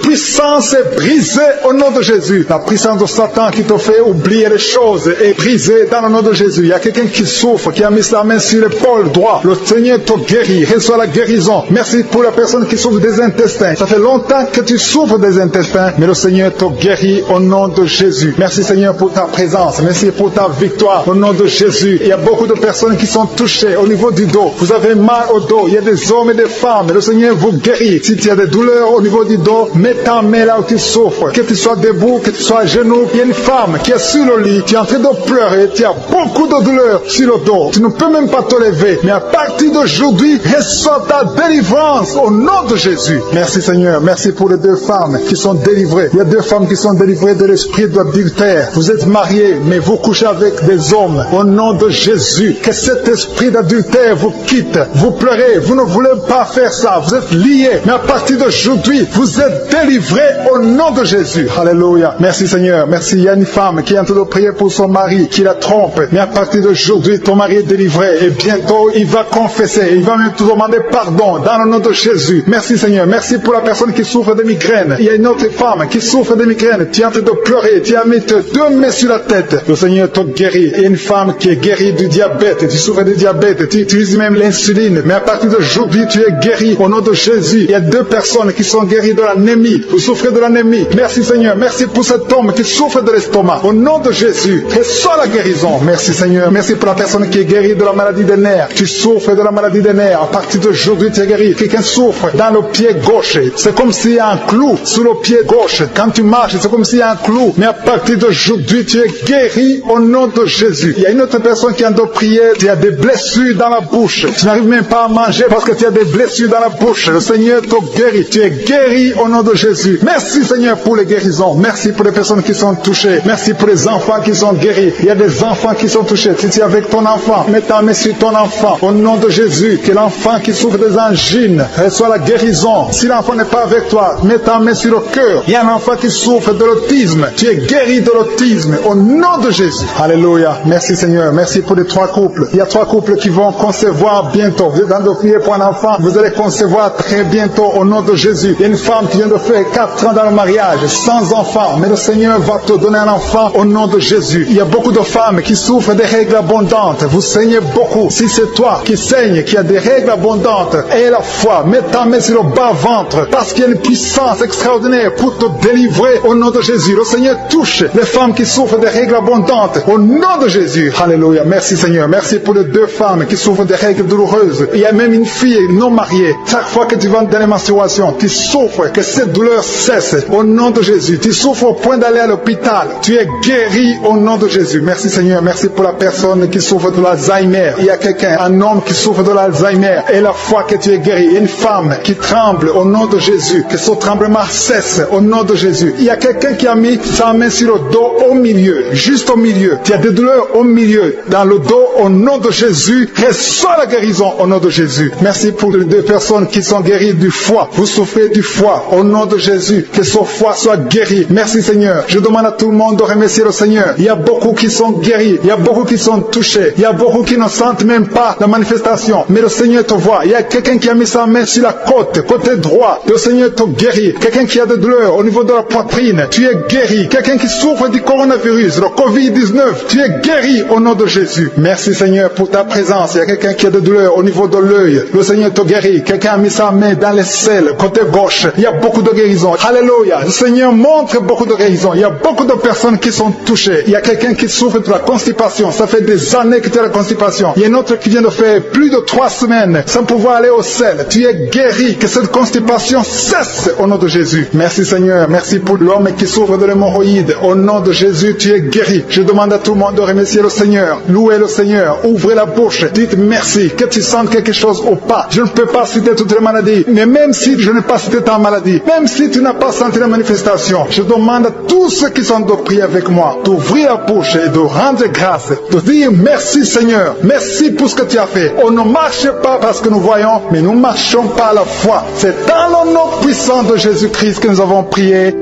puissance est brisée au nom de Jésus. La puissance de Satan qui te fait oublier les choses est brisée dans le nom de Jésus. Il y a quelqu'un qui souffre, qui a mis sa main sur l'épaule droit. Le Seigneur te guérit. Reçois la guérison. Merci pour la personne qui souffre des intestins. Ça fait longtemps que tu souffres des intestins, mais le Seigneur te guérit au nom de Jésus. Merci Seigneur pour ta présence. Merci pour ta victoire au nom de Jésus. Il y a beaucoup de personnes qui sont touchées au niveau du dos. Vous avez mal au dos. Il y a des hommes et des femmes. Le Seigneur vous guérit. Si tu as des douleurs au niveau du dos, mets ta main là où tu souffres. Que tu sois debout, que tu sois à genoux. Il y a une femme qui est sur le lit. Tu es en train de pleurer. Tu as beaucoup de douleurs sur le dos. Tu ne peux même pas te lever. Mais à partir d'aujourd'hui, reçois ta délivrance au nom de Jésus. Merci Seigneur. Merci pour les 2 femmes qui sont délivrées. Il y a 2 femmes qui sont délivrées de l'esprit d'adultère. Vous êtes mariés, mais vous couchez avec des hommes. Au nom de Jésus, que cet esprit d'adultère vous quitte. Vous pleurez. Vous ne voulez pas faire ça. Vous êtes liés. Mais à partir d'aujourd'hui, vous êtes délivrés au nom de Jésus. Alléluia. Merci Seigneur. Merci. Il y a une femme qui est en train de prier pour son mari, qui la trompe. Mais à partir d'aujourd'hui, ton mari est délivré. Et bientôt, il va confesser. Il va même te demander pardon dans le nom de Jésus. Merci Seigneur. Merci pour la personne qui souffre de migraine. Il y a une autre femme qui souffre de migraine. Tu es en train de pleurer. Tu as mis 2 mains sur la tête. Le Seigneur te guérit. Il y a une femme qui est guérie du diabète. Tu souffres de diabète. Tu utilises même l'insuline. Mais à partir d'aujourd'hui, tu es guéri au nom de Jésus. Il y a 2 personnes qui sont guéries de l'anémie. Vous souffrez de l'anémie. Merci Seigneur. Merci pour cet homme qui souffre de l'estomac. Au nom de Jésus, reçois la guérison. Merci Seigneur. Merci pour la personne qui est guérie de la maladie des nerfs. Tu souffres de la maladie des nerfs. À partir d'aujourd'hui, tu es guéri. Quelqu'un souffre dans le pied gauche. C'est comme s'il y a un clou sur le pied gauche. Quand tu marches, c'est comme s'il y a un clou. Mais à partir d'aujourd'hui, tu es guéri au nom de Jésus. Il y a une autre personne qui est en train de prier. Tu as des blessures dans la bouche. Tu n'arrives même pas à manger parce que tu as des blessures dans la bouche. Le Seigneur te guérit. Tu es guéri au nom de Jésus. Merci Seigneur pour les guérisons. Merci pour les personnes qui sont touchées. Merci pour les enfants qui sont guéris. Il y a des enfants qui sont touchés. Si tu es avec ton enfant, mets ta main sur ton enfant. Au nom de Jésus, que l'enfant qui souffre des angines reçoit la guérison. Si l'enfant n'est pas avec toi, mets ta main sur le cœur. Il y a un enfant qui souffre de l'autisme. Tu es guéri de l'autisme. Au nom de Jésus. Alléluia. Merci Seigneur. Merci pour les 3 couples. Il y a 3 couples qui vont concevoir bientôt. Vous êtes en train de prier pour un enfant. Vous allez concevoir très bientôt au nom de Jésus. Il y a une femme qui vient de faire 4 ans dans le mariage, sans enfant. Mais le Seigneur va te donner un enfant au nom de Jésus. Il y a beaucoup de femmes qui souffrent des règles abondantes. Vous saignez beaucoup. Si c'est toi qui saigne, qui a des règles abondantes, aie la foi. Mets ta main sur le bas-ventre. Parce qu'il y a une puissance extraordinaire pour te délivrer au nom de Jésus. Le Seigneur touche les femmes qui souffrent des règles abondantes au nom de Jésus. Alléluia. Merci Seigneur. Merci pour les 2 femmes qui souffrent des règles douloureuses. Il y a même une fille non mariée. Chaque fois que tu vas dans les menstruations, tu souffres, que cette douleur cesse au nom de Jésus. Tu souffres au point d'aller à l'hôpital. Tu es guéri au nom de Jésus. Merci Seigneur. Merci pour la personne qui souffre de l'Alzheimer. Il y a quelqu'un, un homme qui souffre de l'Alzheimer. Et la foi que tu es guéri. Il y a une femme qui tremble au nom de Jésus. Que ce tremblement cesse au nom de Jésus. Il y a quelqu'un qui a mis sa main sur le dos au milieu. Juste au milieu. Tu as des douleurs au milieu. Dans le dos au nom de Jésus. Reçois la guérison au nom de Jésus. Merci pour les 2 personnes qui sont guéries du foie. Vous souffrez du foie au nom de Jésus. Que ce foie soit guéri. Merci Seigneur. Je demande à tout le monde de remercier le Seigneur. Il y a beaucoup qui sont guéris. Il y a beaucoup qui sont touchés. Il y a beaucoup qui ne sentent même pas la manifestation. Mais le Seigneur te voit. Il y a quelqu'un qui a mis sa main sur la côte, côté droit. Le Seigneur te guérit. Quelqu'un qui a des douleurs au niveau de la poitrine. Tu es guéri. Quelqu'un qui souffre du coronavirus, le Covid-19. Tu es guéri au nom de Jésus. Merci Seigneur pour ta présence. Il y a quelqu'un qui a des douleurs au niveau de l'œil. Le Seigneur te guérit. Quelqu'un a mis sa main dans les selles, côté gauche. Il y a beaucoup de guérisons. Alléluia. Le Seigneur montre beaucoup de guérisons. Il y a beaucoup de personnes qui sont touchées. Il y a quelqu'un qui souffre de la constipation. Ça fait des années que tu as la constipation. Il y a un autre qui vient de faire plus de 3 semaines sans pouvoir aller au sel. Tu es guéri. Que cette constipation cesse au nom de Jésus. Merci Seigneur. Merci pour l'homme qui souffre de l'hémorroïde. Au nom de Jésus, tu es guéri. Je demande à tout le monde de remercier le Seigneur. Louez le Seigneur. Ouvrez la bouche. Dites merci. Que tu sentes quelque chose ou pas. Je ne peux pas citer toutes les maladies. Mais même si je n'ai pas cité ta maladie, même si tu n'as pas senti la manifestation, je demande à tous ceux qui sont de prier avec moi d'ouvrir la bouche et de rendre grâce, de dire merci Seigneur, merci pour ce que tu as fait. On ne marche pas parce que nous voyons, mais nous marchons par la foi. C'est dans le nom puissant de Jésus-Christ que nous avons prié.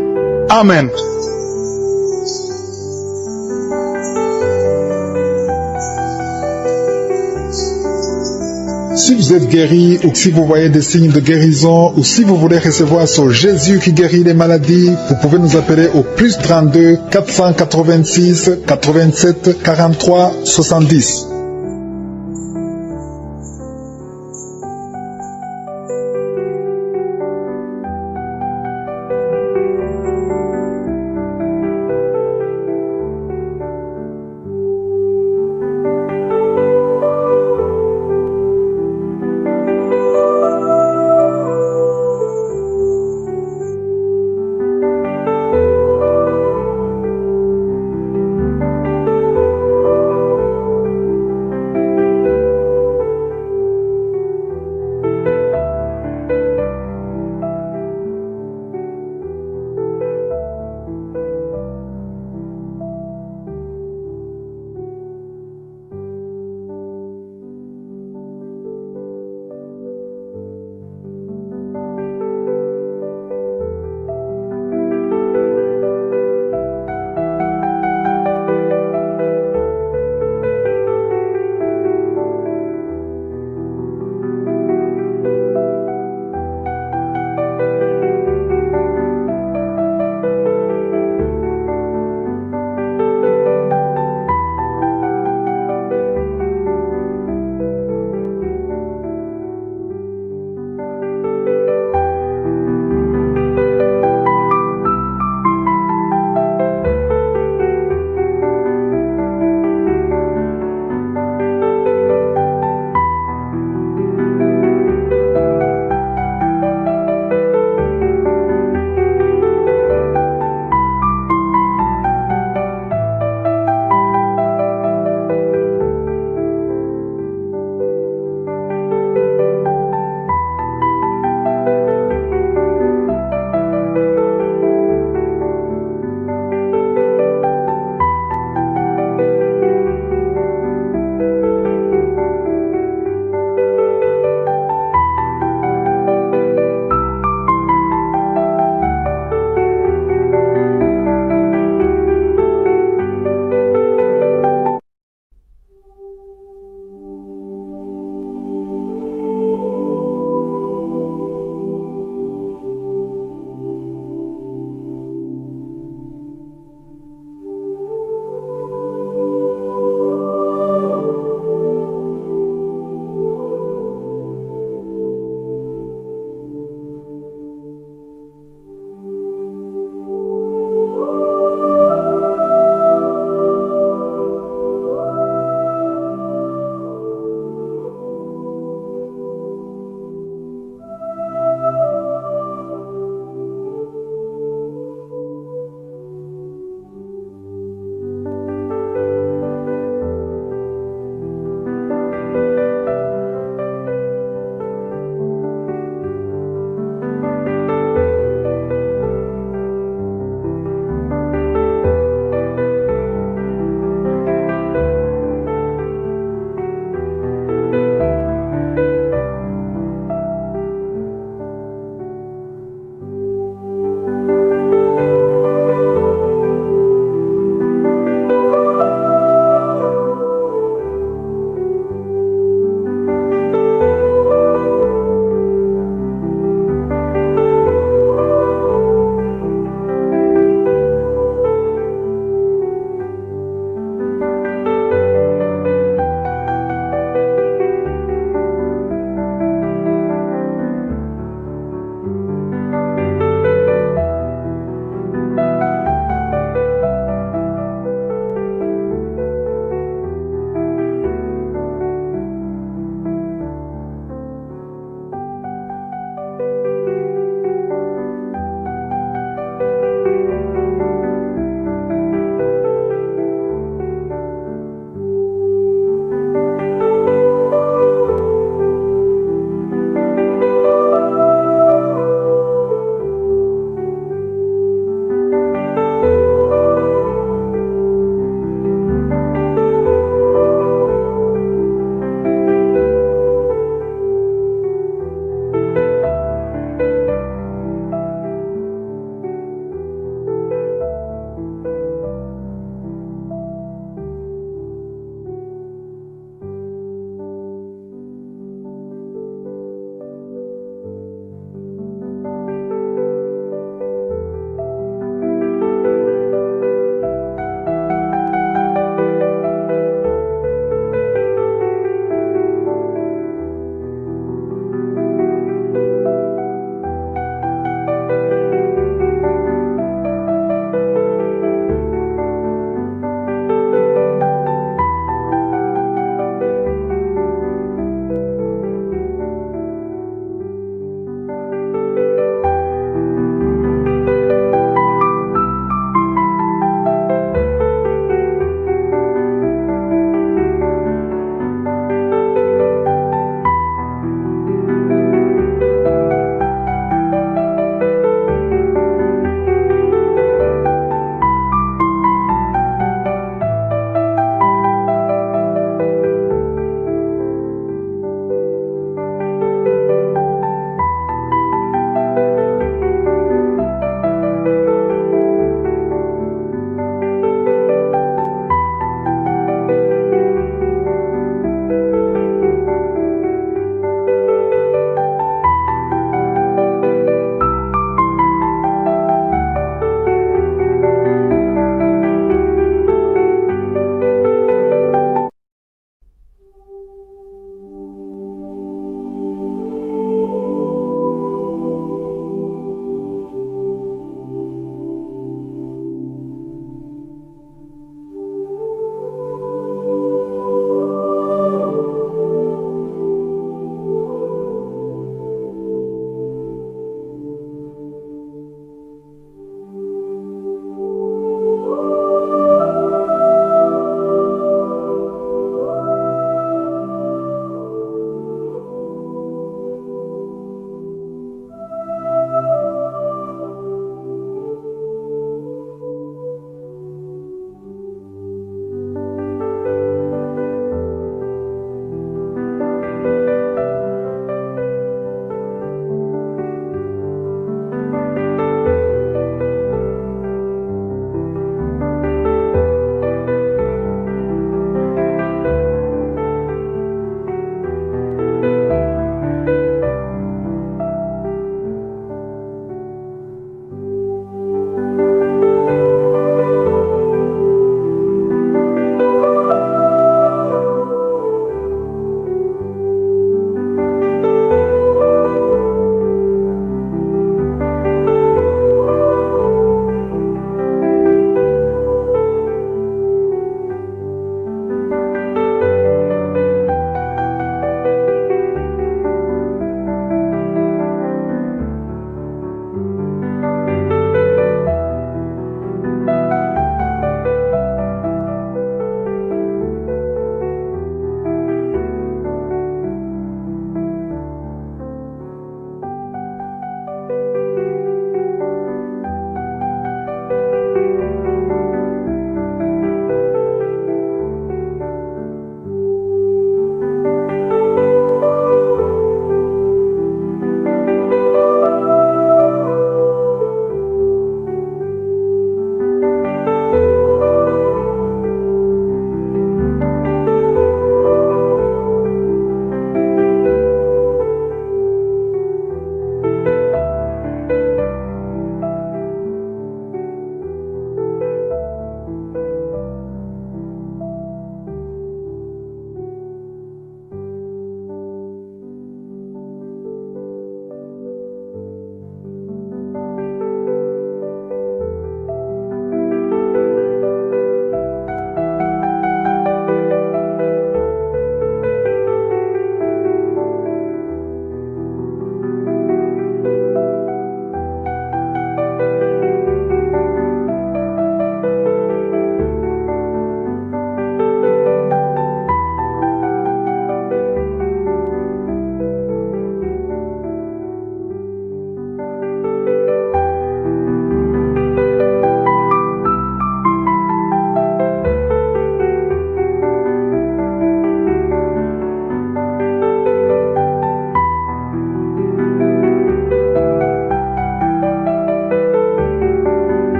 Amen. Si vous êtes guéri ou si vous voyez des signes de guérison ou si vous voulez recevoir ce Jésus qui guérit les maladies, vous pouvez nous appeler au +32 486 87 43 70.